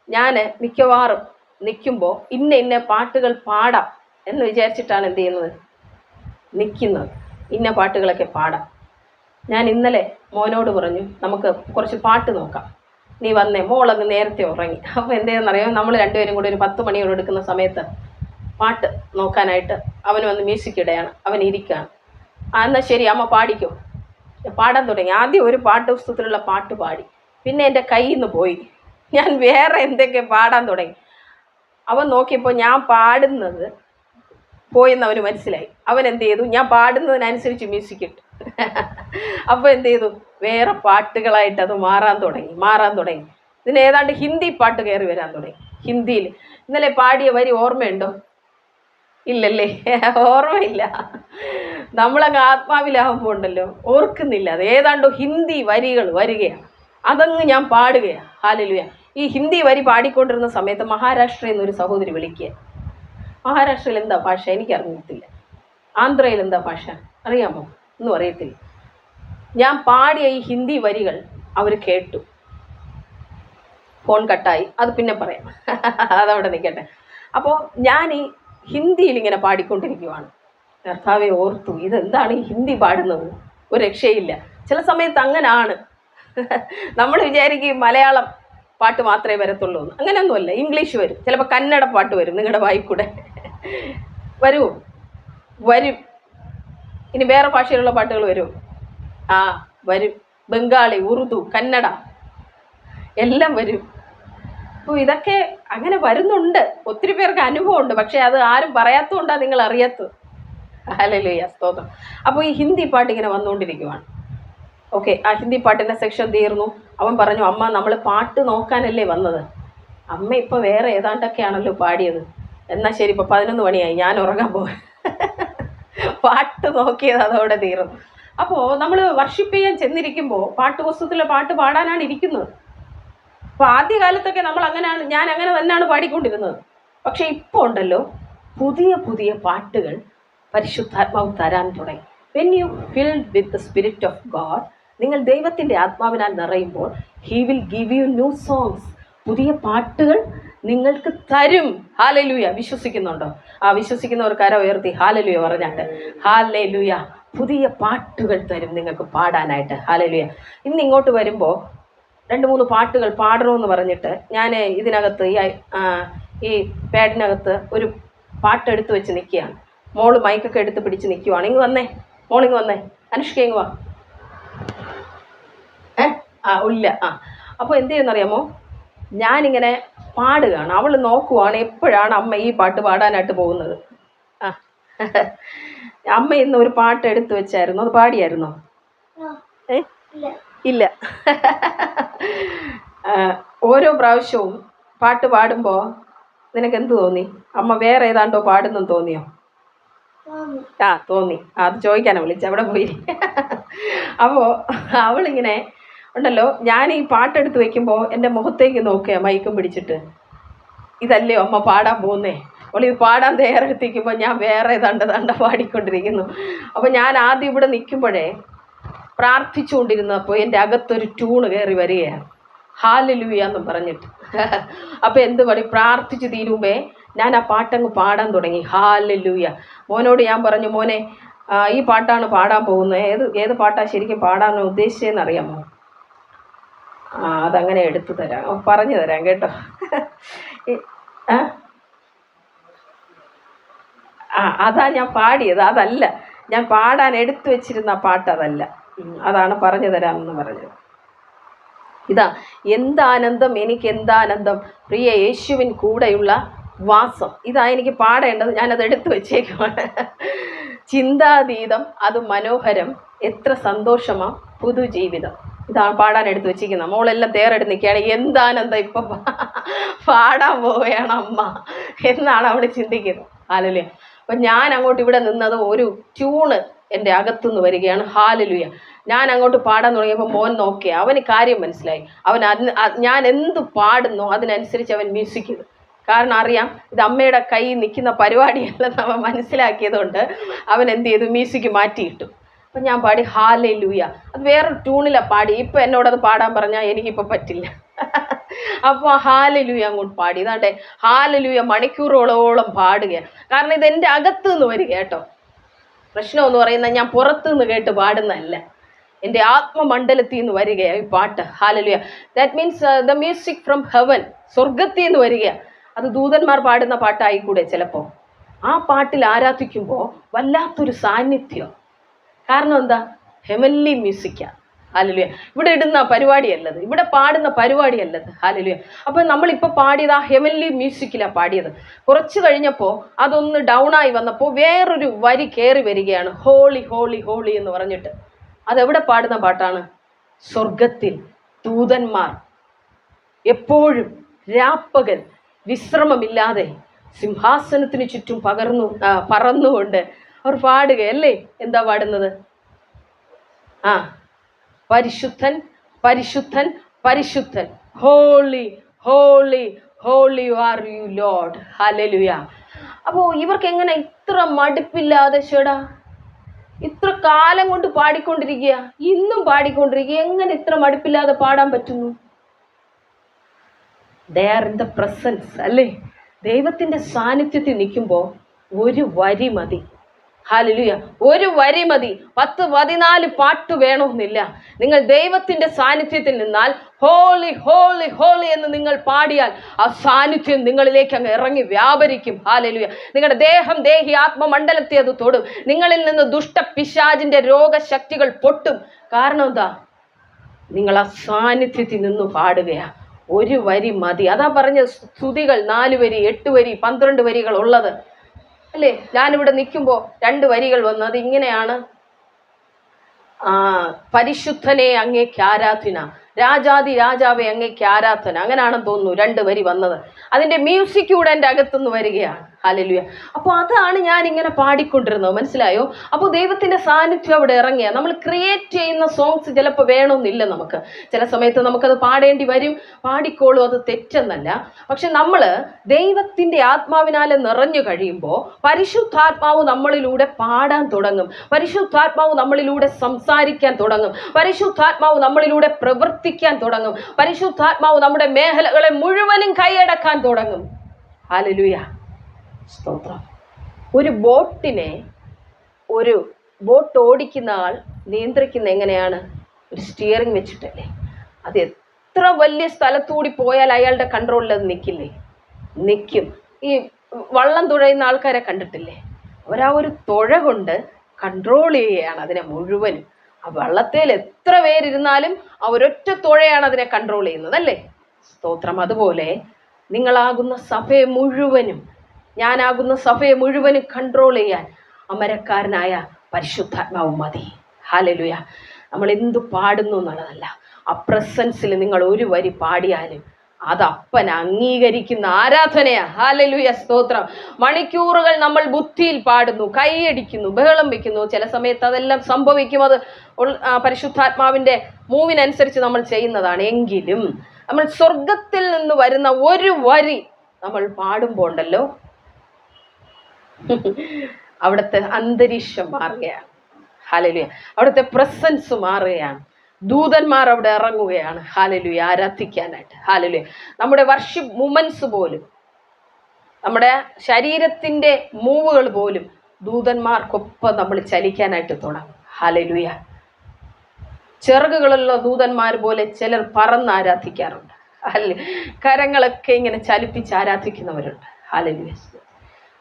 ഞാൻ മിക്കവാറും നിൽക്കുമ്പോൾ ഇന്ന പാട്ടുകൾ പാടാം എന്ന് വിചാരിച്ചിട്ടാണ് എന്ത് ചെയ്യുന്നത്, നിൽക്കുന്നത്. ഇന്ന പാട്ടുകളൊക്കെ പാടാം. ഞാൻ ഇന്നലെ മോനോട് പറഞ്ഞു, നമുക്ക് കുറച്ച് പാട്ട് നോക്കാം, നീ വന്നേ. മോളങ്ങ് നേരത്തെ ഉറങ്ങി. അപ്പോൾ എന്തെന്നറിയാം, നമ്മൾ രണ്ടുപേരും കൂടി ഒരു 10 മണിയോട് എടുക്കുന്ന സമയത്ത് പാട്ട് നോക്കാനായിട്ട് അവൻ വന്ന് മ്യൂസിക് ഇടുകയാണ്. അവൻ ഇരിക്കുകയാണ്. എന്നാൽ ശരി അമ്മ പാടിക്കോ. പാടാൻ തുടങ്ങി. ആദ്യം ഒരു പാട്ട് പുസ്തകത്തിലുള്ള പാട്ട് പാടി. പിന്നെ എൻ്റെ കയ്യിൽ നിന്ന് പോയി. ഞാൻ വേറെ എന്തൊക്കെ പാടാൻ തുടങ്ങി. അവൻ നോക്കിയപ്പോൾ ഞാൻ പാടുന്നത് പോയെന്ന് അവന് മനസ്സിലായി. അവൻ എന്ത് ചെയ്തു, ഞാൻ പാടുന്നതിനനുസരിച്ച് മ്യൂസിക് ഇട്ടു. അപ്പോൾ എന്ത് ചെയ്തു, വേറെ പാട്ടുകളായിട്ട് അത് മാറാൻ തുടങ്ങി. ഇതിന് ഏതാണ്ട് ഹിന്ദി പാട്ട് കയറി വരാൻ തുടങ്ങി. ഹിന്ദിയിൽ ഇന്നലെ പാടിയ വരി ഓർമ്മയുണ്ടോ? ഇല്ലല്ലേ? ഓർമ്മയില്ല. നമ്മളങ്ങ് ആത്മാവിലാകുമ്പോൾ ഉണ്ടല്ലോ ഓർക്കുന്നില്ല. അത് ഏതാണ്ടോ ഹിന്ദി വരികൾ വരികയാണ്. അതങ്ങ് ഞാൻ പാടുകയാണ്. ഹല്ലേലൂയ. ഈ ഹിന്ദി വരി പാടിക്കൊണ്ടിരുന്ന സമയത്ത് മഹാരാഷ്ട്രയിൽ നിന്നൊരു സഹോദരി വിളിക്കുക. മഹാരാഷ്ട്രയിൽ എന്താ ഭാഷ എനിക്കറിയത്തില്ല. ആന്ധ്രയിൽ എന്താ ഭാഷ അറിയാമോ? ഒന്നും അറിയത്തില്ല. ഞാൻ പാടിയ ഈ ഹിന്ദി വരികൾ അവർ കേട്ടു. ഫോൺ കട്ടായി. അത് പിന്നെ പറയാം. അതവിടെ നിൽക്കട്ടെ. അപ്പോൾ ഞാൻ ഈ ഹിന്ദിയിൽ ഇങ്ങനെ പാടിക്കൊണ്ടിരിക്കുവാണ്. കർത്താവെ ഓർത്തു, ഇതെന്താണ് ഈ ഹിന്ദി പാടുന്നത്? ഒരു രക്ഷയില്ല. ചില സമയത്ത് അങ്ങനാണ്. നമ്മൾ വിചാരിക്കും മലയാളം പാട്ട് മാത്രമേ വരത്തുള്ളൂ എന്ന്. അങ്ങനെയൊന്നുമല്ല. ഇംഗ്ലീഷ് വരും, ചിലപ്പോൾ കന്നഡ പാട്ട് വരും. നിങ്ങളുടെ വായിൽ കൂടെ വരും. ഇനി വേറെ ഭാഷയിലുള്ള പാട്ടുകൾ വരും. വരും. ബംഗാളി, ഉറുദു, കന്നഡ എല്ലാം വരും. അപ്പോൾ ഇതൊക്കെ അങ്ങനെ വരുന്നുണ്ട്. ഒത്തിരി പേർക്ക് അനുഭവമുണ്ട്. പക്ഷേ അത് ആരും പറയാത്തതുകൊണ്ടാണ് നിങ്ങൾ അറിയാത്തത്. ഹല്ലേലൂയ, സ്തോത്രം. അപ്പോൾ ഈ ഹിന്ദി പാട്ട് ഇങ്ങനെ വന്നുകൊണ്ടിരിക്കുവാണ്. ഓക്കെ, ആ ഹിന്ദി പാട്ടിൻ്റെ സെക്ഷൻ തീർന്നു. അവൻ പറഞ്ഞു, അമ്മ നമ്മൾ പാട്ട് നോക്കാനല്ലേ വന്നത്, അമ്മ ഇപ്പോൾ വേറെ ഏതാണ്ടൊക്കെയാണല്ലോ പാടിയത്. എന്നാൽ ശരി, ഇപ്പോൾ 11 മണിയായി, ഞാൻ ഉറങ്ങാൻ പോകാൻ. പാട്ട് നോക്കിയത് അതോടെ തീർന്നു. അപ്പോൾ നമ്മൾ വർഷിപ്പ് ചെയ്യാൻ ചെന്നിരിക്കുമ്പോൾ പാട്ടുപുസ്തകത്തിലെ പാട്ട് പാടാനാണ് ഇരിക്കുന്നത്. അപ്പോൾ ആദ്യകാലത്തൊക്കെ നമ്മൾ അങ്ങനെയാണ്, ഞാൻ അങ്ങനെ തന്നെയാണ് പാടിക്കൊണ്ടിരുന്നത്. പക്ഷേ ഇപ്പോൾ ഉണ്ടല്ലോ പുതിയ പുതിയ പാട്ടുകൾ പരിശുദ്ധാത്മാവ് തരാൻ തുടങ്ങി. When you filled with the spirit of God, നിങ്ങൾ ദൈവത്തിൻ്റെ ആത്മാവിനാൽ നിറയുമ്പോൾ he will give you new songs. പുതിയ പാട്ടുകൾ നിങ്ങൾക്ക് തരും. ഹല്ലേലൂയ. വിശ്വസിക്കുന്നുണ്ടോ? വിശ്വസിക്കുന്നവർ കര ഉയർത്തി ഹാലലുയ പറഞ്ഞാട്ട്. ഹാലലുയ. പുതിയ പാട്ടുകൾ തരും നിങ്ങൾക്ക് പാടാനായിട്ട്. ഹാലലുയ. ഇന്ന് ഇങ്ങോട്ട് വരുമ്പോൾ 2-3 പാട്ടുകൾ പാടണമെന്ന് പറഞ്ഞിട്ട് ഞാൻ ഇതിനകത്ത് ഈ പാഡിനകത്ത് ഒരു പാട്ടെടുത്ത് വെച്ച് നിൽക്കുകയാണ്. മോള് മൈക്കൊക്കെ എടുത്ത് പിടിച്ച് നിൽക്കുവാണ്. ഇങ്ങ് വന്നേ മോളിങ്ങ് വന്നേ. അനുഷ്ക ഇങ്ങ് വാ. ഇല്ല. അപ്പോൾ എന്ത് ചെയ്യുന്നറിയാമോ, ഞാനിങ്ങനെ പാടുകയാണ്. അവൾ നോക്കുവാണ് എപ്പോഴാണ് അമ്മ ഈ പാട്ട് പാടാനായിട്ട് പോകുന്നത്. അമ്മ ഇന്ന് ഒരു പാട്ട് എടുത്തു വെച്ചായിരുന്നു, അത് പാടിയായിരുന്നോ? ഇല്ല. ഓരോ പ്രാവശ്യവും പാട്ട് പാടുമ്പോൾ നിനക്ക് എന്ത് തോന്നി? അമ്മ വേറെ ഏതാണ്ടോ പാടുന്നെന്ന് തോന്നിയോ? തോന്നി. അത് ചോദിക്കാനാണ് വിളിച്ചത്, അവിടെ പോയി. അപ്പോൾ അവളിങ്ങനെ ഉണ്ടല്ലോ, ഞാൻ ഈ പാട്ടെടുത്ത് വെക്കുമ്പോൾ എൻ്റെ മുഖത്തേക്ക് നോക്കുക മൈക്കും പിടിച്ചിട്ട്, ഇതല്ലേ അമ്മ പാടാൻ പോകുന്നേ. അവൾ ഇത് പാടാൻ തയ്യാറെടുത്തിരിക്കുമ്പോൾ ഞാൻ വേറെ ദണ്ട പാടിക്കൊണ്ടിരിക്കുന്നു. അപ്പോൾ ഞാൻ ആദ്യം ഇവിടെ നിൽക്കുമ്പോഴേ പ്രാർത്ഥിച്ചുകൊണ്ടിരുന്നപ്പോൾ എൻ്റെ അകത്തൊരു ട്യൂണ് കയറി വരികയാണ്, ഹാലലൂയ എന്നും പറഞ്ഞിട്ട്. അപ്പോൾ എന്ത് പാടി പ്രാർത്ഥിച്ച് തീരുമ്പേ ഞാൻ ആ പാട്ടങ്ങ് പാടാൻ തുടങ്ങി, ഹാലലൂയ. മോനോട് ഞാൻ പറഞ്ഞു, മോനെ ഈ പാട്ടാണ് പാടാൻ പോകുന്നത്, ഏത് പാട്ടാണ് ശരിക്കും പാടാൻ ഉദ്ദേശിച്ചതെന്ന് അറിയാമോ? അതങ്ങനെ എടുത്തു തരാം, പറഞ്ഞു തരാം കേട്ടോ. അതാ ഞാൻ പാടിയത്, അതല്ല ഞാൻ പാടാൻ എടുത്തു വെച്ചിരുന്ന പാട്ട്, അതല്ല, അതാണ് പറഞ്ഞു തരാമെന്ന് പറഞ്ഞത്. ഇതാ, എന്താനന്ദം എനിക്ക് എന്താനന്ദം പ്രിയ യേശുവിൻ കൂടെയുള്ള വാസം. ഇതാ എനിക്ക് പാടേണ്ടത്, ഞാനത് എടുത്തു വെച്ചേക്കുവാണ്. ചിന്താതീതം അത് മനോഹരം, എത്ര സന്തോഷമാ പുതുജീവിതം. ഇതാണ് പാടാൻ എടുത്ത് വെച്ചിരിക്കുന്നത്. മോളെല്ലാം തയ്യാറെടുത്ത് നിൽക്കുകയാണ്, എന്താനന്ദം ഇപ്പം പാടാൻ പോവുകയാണ് അമ്മ എന്നാണ് അവിടെ ചിന്തിക്കുന്നത്. ഹാലലുയ. അപ്പം ഞാൻ അങ്ങോട്ട് ഇവിടെ നിന്നത് ഒരു ട്യൂണ് എൻ്റെ അകത്തുനിന്ന് വരികയാണ്, ഹാലലുയ. ഞാൻ അങ്ങോട്ട് പാടാൻ തുടങ്ങിയപ്പോൾ മോൻ നോക്കിയ അവന് കാര്യം മനസ്സിലായി. ഞാൻ എന്ത് പാടുന്നോ അതിനനുസരിച്ച് അവൻ മ്യൂസിക് ചെയ്തു. കാരണം അറിയാം ഇത് അമ്മയുടെ കൈ നിൽക്കുന്ന പരിപാടിയല്ലെന്ന് അവൻ മനസ്സിലാക്കിയതുകൊണ്ട് അവൻ എന്ത് ചെയ്തു, മ്യൂസിക് മാറ്റിയിട്ടു. അപ്പം ഞാൻ പാടി ഹാലലൂയ. അത് വേറൊരു ട്യൂണിലാണ് പാടി. ഇപ്പം എന്നോടത് പാടാൻ പറഞ്ഞാൽ എനിക്കിപ്പോൾ പറ്റില്ല. അപ്പോൾ ഹാലലൂയ അങ്ങോട്ട് പാടി. ഇതാണ്ടെ ഹാലലൂയ മണിക്കൂറോളോളം പാടുക. കാരണം ഇതെൻ്റെ അകത്തു നിന്ന് വരിക കേട്ടോ. പ്രശ്നമെന്ന് പറയുന്നത് ഞാൻ പുറത്തു നിന്ന് കേട്ട് പാടുന്നതല്ല, എൻ്റെ ആത്മമണ്ഡലത്തിൽ നിന്ന് വരികയാണ് ഈ പാട്ട്. Hallelujah. That means the music from heaven, സ്വർഗത്തിൽ നിന്ന് വരിക. അത് ദൂതന്മാർ പാടുന്ന പാട്ടായിക്കൂടെ ചിലപ്പോൾ. ആ പാട്ടിൽ ആരാധിക്കുമ്പോൾ വല്ലാത്തൊരു സാന്നിധ്യം. കാരണം എന്താ, ഹെവൻലി മ്യൂസിക്കാണ്. ഹാലലുയ. ഇവിടെ ഇടുന്ന പരിപാടിയല്ലത്, ഇവിടെ പാടുന്ന പരിപാടിയല്ലത്. ഹാലലുയ. അപ്പോൾ നമ്മളിപ്പോൾ പാടിയത് ആ ഹെവൻലി മ്യൂസിക്കിലാണ് പാടിയത്. കുറച്ച് കഴിഞ്ഞപ്പോൾ അതൊന്ന് ഡൗണായി വന്നപ്പോൾ വേറൊരു വരി കയറി വരികയാണ്, ഹോളി ഹോളി ഹോളി എന്ന് പറഞ്ഞിട്ട്. അതെവിടെ പാടുന്ന പാട്ടാണ്? സ്വർഗത്തിൽ ദൂതന്മാർ എപ്പോഴും രാപ്പകൽ വിശ്രമമില്ലാതെ സിംഹാസനത്തിന് ചുറ്റും പറന്നുകൊണ്ട് അവർ പാടുകയല്ലേ. എന്താ പാടുന്നത്? പരിശുദ്ധൻ പരിശുദ്ധൻ പരിശുദ്ധൻ, holy holy holy are you Lord. ഹല്ലേലൂയ. അപ്പോൾ ഇവർക്ക് എങ്ങനെ ഇത്ര മടുപ്പില്ലാതെ ചേടാ ഇത്ര കാലം കൊണ്ട് പാടിക്കൊണ്ടിരിക്കുക, ഇന്നും പാടിക്കൊണ്ടിരിക്കുക, എങ്ങനെ ഇത്ര മടുപ്പില്ലാതെ പാടാൻ പറ്റുന്നു? They are in the presence അല്ലേ. ദൈവത്തിൻ്റെ സാന്നിധ്യത്തിൽ നിൽക്കുമ്പോൾ ഒരു വരി മതി. ഹല്ലേലൂയ. ഒരു വരി മതി. 10-14 പാട്ട് വേണമെന്നില്ല. നിങ്ങൾ ദൈവത്തിൻ്റെ സാന്നിധ്യത്തിൽ നിന്നാൽ ഹോളി ഹോളി ഹോളി എന്ന് നിങ്ങൾ പാടിയാൽ ആ സാന്നിധ്യം നിങ്ങളിലേക്ക് അങ്ങ് ഇറങ്ങി വ്യാപരിക്കും. ഹല്ലേലൂയ. നിങ്ങളുടെ ദേഹം, ദേഹി, ആത്മമണ്ഡലത്തെ അത് തൊടും. നിങ്ങളിൽ നിന്ന് ദുഷ്ടപിശാചിൻ്റെ രോഗശക്തികൾ പൊട്ടും. കാരണം എന്താ? നിങ്ങൾ ആ സാന്നിധ്യത്തിൽ നിന്ന് പാടുകയാ. ഒരു വരി മതി. അതാ പറഞ്ഞ സ്തുതികൾ 4 വരി, 8 വരി, 12 വരികൾ ഉള്ളത് അല്ലേ. ഞാനിവിടെ നിൽക്കുമ്പോൾ 2 വരികൾ വന്നു. അതിങ്ങനെയാണ്, പരിശുദ്ധനെ അങ്ങേക്ക് ആരാധന, രാജാതി രാജാവെ അങ്ങേക്ക് ആരാധന, അങ്ങനെയാണെന്ന് തോന്നുന്നു 2 വരി വന്നത്. അതിൻ്റെ മ്യൂസിക് കൂടെ എൻ്റെ അകത്തുനിന്ന് വരികയാണ്. ഹല്ലേലൂയ. അപ്പോൾ അതാണ് ഞാൻ ഇങ്ങനെ പാടിക്കൊണ്ടിരുന്നത്, മനസ്സിലായോ? അപ്പോൾ ദൈവത്തിൻ്റെ സാന്നിധ്യം അവിടെ ഇറങ്ങിയ നമ്മൾ ക്രിയേറ്റ് ചെയ്യുന്ന സോങ്സ് ചിലപ്പോൾ വേണമെന്നില്ല നമുക്ക്. ചില സമയത്ത് നമുക്കത് പാടേണ്ടി വരും, പാടിക്കോളും, അത് തെറ്റെന്നല്ല. പക്ഷെ നമ്മൾ ദൈവത്തിൻ്റെ ആത്മാവിനാലെ നിറഞ്ഞു കഴിയുമ്പോൾ പരിശുദ്ധാത്മാവ് നമ്മളിലൂടെ പാടാൻ തുടങ്ങും, പരിശുദ്ധാത്മാവ് നമ്മളിലൂടെ സംസാരിക്കാൻ തുടങ്ങും, പരിശുദ്ധാത്മാവ് നമ്മളിലൂടെ പ്രവർത്തിക്കാൻ തുടങ്ങും, പരിശുദ്ധാത്മാവ് നമ്മുടെ മേഖലകളെ മുഴുവനും കൈയടക്കാൻ തുടങ്ങും. ഹല്ലേലൂയ. സ്തോത്രം. ഒരു ബോട്ട് ഓടിക്കുന്ന ആൾ നിയന്ത്രിക്കുന്ന എങ്ങനെയാണ്? ഒരു സ്റ്റിയറിംഗ് വെച്ചിട്ടല്ലേ. അത് എത്ര വലിയ സ്ഥലത്തൂടി പോയാൽ അയാളുടെ കൺട്രോളിൽ അത് നിൽക്കില്ലേ? നിൽക്കും. ഈ വള്ളം തുഴയുന്ന ആൾക്കാരെ കണ്ടിട്ടില്ലേ? അവരാ ഒരു തുഴ കൊണ്ട് കൺട്രോൾ ചെയ്യുകയാണ് അതിനെ മുഴുവനും. ആ വള്ളത്തിൽ എത്ര പേരിരുന്നാലും അവരൊറ്റ തുഴയാണ് അതിനെ കൺട്രോൾ ചെയ്യുന്നത് അല്ലേ. സ്തോത്രം. അതുപോലെ നിങ്ങളാകുന്ന സഭയെ മുഴുവനും, ഞാനാകുന്ന സഭയെ മുഴുവനും കൺട്രോൾ ചെയ്യാൻ അമരക്കാരനായ പരിശുദ്ധാത്മാവും മതി. ഹല്ലേലൂയ. നമ്മൾ എന്തു പാടുന്നു എന്നുള്ളതല്ല, ആ പ്രസൻസിൽ നിങ്ങൾ ഒരു വരി പാടിയാലും അത് അപ്പൻ അംഗീകരിക്കുന്ന ആരാധനയാ. ഹല്ലേലൂയ, സ്തോത്രം. മണിക്കൂറുകൾ നമ്മൾ ബുദ്ധിയിൽ പാടുന്നു, കൈയടിക്കുന്നു, ബഹളം വെക്കുന്നു. ചില സമയത്ത് അതെല്ലാം സംഭവിക്കും. അത് പരിശുദ്ധാത്മാവിൻ്റെ മൂവിനനുസരിച്ച് നമ്മൾ ചെയ്യുന്നതാണ്. എങ്കിലും നമ്മൾ സ്വർഗത്തിൽ നിന്ന് വരുന്ന ഒരു വരി നമ്മൾ പാടുമ്പോൾ ഉണ്ടല്ലോ, അവിടുത്തെ അന്തരീക്ഷം മാറുകയാണ്. ഹല്ലേലൂയ. അവിടുത്തെ പ്രസൻസ് മാറുകയാണ്. ദൂതന്മാർ അവിടെ ഇറങ്ങുകയാണ്. ഹല്ലേലൂയ, ആരാധിക്കാനായിട്ട്. ഹല്ലേലൂയ. നമ്മുടെ വർഷിപ്പ് മൂമെന്റ്സ് പോലും, നമ്മുടെ ശരീരത്തിൻ്റെ മൂവുകൾ പോലും ദൂതന്മാർക്കൊപ്പം നമ്മൾ ചലിക്കാനായിട്ട് തുടങ്ങും. ഹല്ലേലൂയ. ചിറകുകളുള്ള ദൂതന്മാർ പോലെ ചിലർ പറന്ന് ആരാധിക്കാറുണ്ട്. കരങ്ങളൊക്കെ ഇങ്ങനെ ചലിപ്പിച്ച് ആരാധിക്കുന്നവരുണ്ട്. ഹല്ലേലൂയ.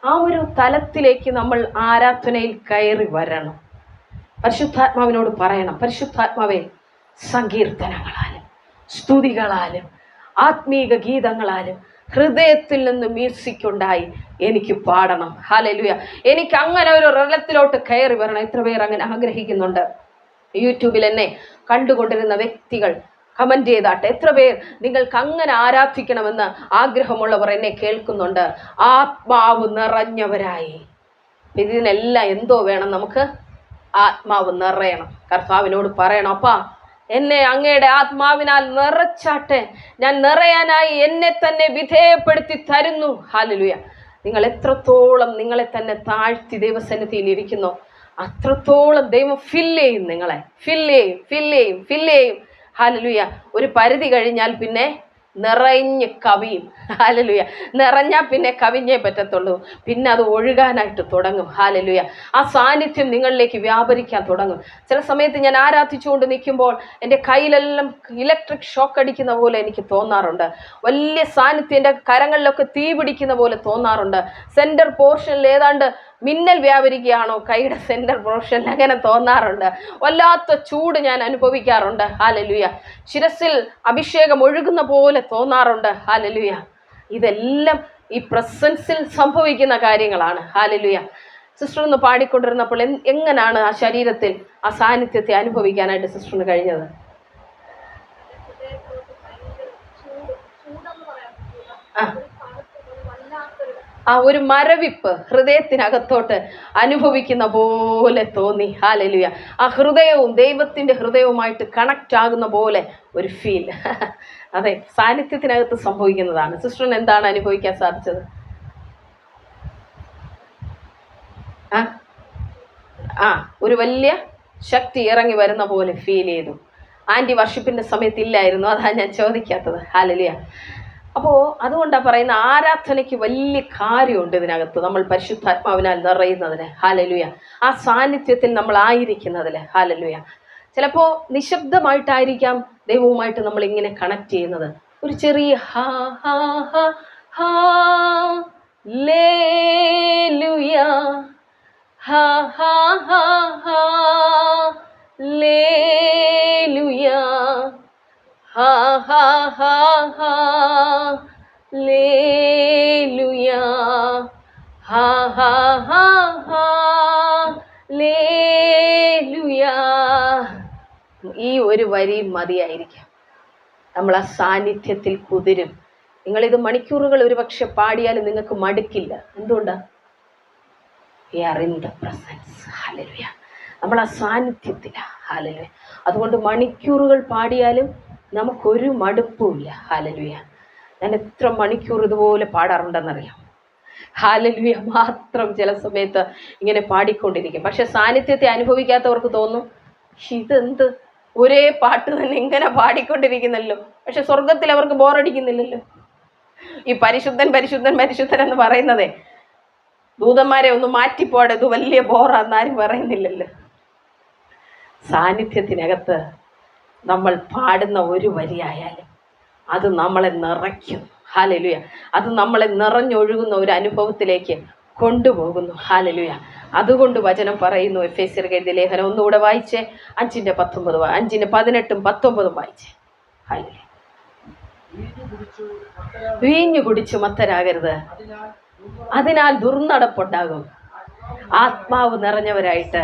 ആ ഒരു തലത്തിലേക്ക് നമ്മൾ ആരാധനയിൽ കയറി വരണം. പരിശുദ്ധാത്മാവിനോട് പറയണം, പരിശുദ്ധാത്മാവേ, സങ്കീർത്തനങ്ങളാലും സ്തുതികളാലും ആത്മീക ഗീതങ്ങളാലും ഹൃദയത്തിൽ നിന്ന് മ്യൂസിക് ഉണ്ടായി എനിക്ക് പാടണം. ഹല്ലേലൂയ. എനിക്ക് അങ്ങനെ ഒരു റലത്തിലോട്ട് കയറി വരണം. എത്ര പേർ അങ്ങനെ ആഗ്രഹിക്കുന്നുണ്ട്? യൂട്യൂബിൽ എന്നെ കണ്ടുകൊണ്ടിരുന്ന വ്യക്തികൾ കമൻറ്റ് ചെയ്താട്ടെ. എത്ര പേർ നിങ്ങൾക്ക് അങ്ങനെ ആരാധിക്കണമെന്ന് ആഗ്രഹമുള്ളവർ എന്നെ കേൾക്കുന്നുണ്ട്? ആത്മാവ് നിറഞ്ഞവരായി. ഇതിനെല്ലാം എന്തോ വേണം? നമുക്ക് ആത്മാവ് നിറയണം. കർത്താവിനോട് പറയണം, അപ്പാ എന്നെ അങ്ങയുടെ ആത്മാവിനാൽ നിറച്ചാട്ടെ, ഞാൻ നിറയാനായി എന്നെ തന്നെ വിധേയപ്പെടുത്തി തരുന്നു. ഹല്ലേലൂയ. നിങ്ങൾ എത്രത്തോളം നിങ്ങളെ തന്നെ താഴ്ത്തി ദൈവസന്നിധിയിൽ ഇരിക്കുന്നോ അത്രത്തോളം ദൈവം ഫില്ല് ചെയ്യും. നിങ്ങളെ ഫില്ല് ചെയ്യും. ഹല്ലേലൂയ. ഒരു പരിധി കഴിഞ്ഞാൽ പിന്നെ നിറഞ്ഞ് കവിയും. ഹല്ലേലൂയ. നിറഞ്ഞാൽ പിന്നെ കവിഞ്ഞേ പറ്റത്തുള്ളൂ. പിന്നെ അത് ഒഴുകാനായിട്ട് തുടങ്ങും. ഹല്ലേലൂയ. ആ സാന്നിധ്യം നിങ്ങളിലേക്ക് വ്യാപരിക്കാൻ തുടങ്ങും. ചില സമയത്ത് ഞാൻ ആരാധിച്ചുകൊണ്ട് നിൽക്കുമ്പോൾ എൻ്റെ കയ്യിലെല്ലാം ഇലക്ട്രിക് ഷോക്ക് അടിക്കുന്ന പോലെ എനിക്ക് തോന്നാറുണ്ട്. വലിയ സാന്നിധ്യം, എൻ്റെ കരങ്ങളിലൊക്കെ തീ പിടിക്കുന്ന പോലെ തോന്നാറുണ്ട്. സെൻറ്റർ പോർഷനിൽ ഏതാണ്ട് മിന്നൽ വ്യാപരിക്കുകയാണോ കൈയുടെ സെൻറ്റർ പോർഷനിൽ, അങ്ങനെ തോന്നാറുണ്ട്. വല്ലാത്ത ചൂട് ഞാൻ അനുഭവിക്കാറുണ്ട്. ഹല്ലേലൂയ. ശിരസിൽ അഭിഷേകം ഒഴുകുന്ന പോലെ തോന്നാറുണ്ട്. ഹല്ലേലൂയ. ഇതെല്ലാം ഈ പ്രസൻസിൽ സംഭവിക്കുന്ന കാര്യങ്ങളാണ്. ഹല്ലേലൂയ. സിസ്റ്റർ ഒന്ന് പാടിക്കൊണ്ടിരുന്നപ്പോൾ എങ്ങനെയാണ് ആ ശരീരത്തിൽ ആ സാന്നിധ്യത്തെ അനുഭവിക്കാനായിട്ട് സിസ്റ്ററിന് കഴിഞ്ഞത്? ആ ഒരു മരവിപ്പ് ഹൃദയത്തിനകത്തോട്ട് അനുഭവിക്കുന്ന പോലെ തോന്നി. ഹല്ലേലൂയ. ആ ഹൃദയവും ദൈവത്തിൻ്റെ ഹൃദയവുമായിട്ട് കണക്റ്റ് ആകുന്ന പോലെ ഒരു ഫീൽ. അതെ, സാന്നിധ്യത്തിനകത്ത് സംഭവിക്കുന്നതാണ്. സിസ്റ്ററിന് എന്താണ് അനുഭവിക്കാൻ സാധിച്ചത്? ഒരു വലിയ ശക്തി ഇറങ്ങി വരുന്ന പോലെ ഫീൽ ചെയ്തു. ആൻറ്റി വർഷിപ്പിൻ്റെ സമയത്ത് ഇല്ലായിരുന്നു, അതാണ് ഞാൻ ചോദിക്കാത്തത്. ഹല്ലേലൂയ. അപ്പോൾ അതുകൊണ്ടാണ് പറയുന്ന ആരാധനയ്ക്ക് വലിയ കാര്യമുണ്ട് ഇതിനകത്ത്. നമ്മൾ പരിശുദ്ധാത്മാവിനാൽ നിറയുന്നതിന്. ഹല്ലേലൂയ. ആ സാന്നിധ്യത്തിൽ നമ്മൾ ആയിരിക്കുന്നതിൽ. ഹല്ലേലൂയ. ചിലപ്പോൾ നിശബ്ദമായിട്ടായിരിക്കാം ദൈവവുമായിട്ട് നമ്മൾ ഇങ്ങനെ കണക്ട് ചെയ്യുന്നത്. ഒരു ചെറിയ ഹാ ഹാ ഹാ ഹാ ലേലൂയ, ഹാ ഹാ ഹാ ഹാ ലേലൂയ, ഹാ ഹാ ഹാ ഹാ ലേലൂയ, ഹാ ഹാ ഹാ ഹാ ലേലൂയ. ഈ ഒരു വരി മതിയായിരിക്കാം. നമ്മൾ ആ സാന്നിധ്യത്തിൽ കുതിരും. നിങ്ങളിത് മണിക്കൂറുകൾ ഒരു പക്ഷെ പാടിയാലും നിങ്ങൾക്ക് മടുക്കില്ല. എന്തുകൊണ്ടാണ്? We are in the presence. ഹല്ലേലൂയ. നമ്മൾ ആ സാന്നിധ്യത്തിലാണ്. ഹല്ലേലൂയ. അതുകൊണ്ട് മണിക്കൂറുകൾ പാടിയാലും നമുക്കൊരു മടുപ്പുമില്ല. ഹല്ലേലൂയ. ഞാൻ എത്ര മണിക്കൂർ ഇതുപോലെ പാടാറുണ്ടെന്നറിയാം. ഹല്ലേലൂയ മാത്രം ചില സമയത്ത് ഇങ്ങനെ പാടിക്കൊണ്ടിരിക്കും. പക്ഷെ സാന്നിധ്യത്തെ അനുഭവിക്കാത്തവർക്ക് തോന്നും, ഇതെന്ത് ഒരേ പാട്ട് തന്നെ ഇങ്ങനെ പാടിക്കൊണ്ടിരിക്കുന്നല്ലോ. പക്ഷെ സ്വർഗത്തിൽ അവർക്ക് ബോറടിക്കുന്നില്ലല്ലോ. ഈ പരിശുദ്ധൻ പരിശുദ്ധൻ പരിശുദ്ധൻ എന്ന് പറയുന്നതേ ദൂതന്മാരെ ഒന്ന് മാറ്റിപ്പോടെ, ഇത് വലിയ ബോറാന്നാരും പറയുന്നില്ലല്ലോ. സാന്നിധ്യത്തിനകത്ത് നമ്മൾ പാടുന്ന ഒരു വരിയായാലും അത് നമ്മളെ നിറയ്ക്കും. ഹല്ലേലൂയ. അത് നമ്മളെ നിറഞ്ഞൊഴുകുന്ന ഒരു അനുഭവത്തിലേക്ക് കൊണ്ടുപോകുന്നു. ഹല്ലേലൂയ. അതുകൊണ്ട് വചനം പറയുന്നു, എഫേസ്യർക്ക് എഴുതിയ ലേഖനം ഒന്നുകൂടെ വായിച്ചേ, 5:19, 5:18, 19 വായിച്ചേ. ഹല്ലേലൂയ. വീഞ്ഞു കുടിച്ചു മത്തരാകരുത്, അതിനാൽ ദുർനടപ്പുണ്ടാകും. ആത്മാവ് നിറഞ്ഞവരായിട്ട്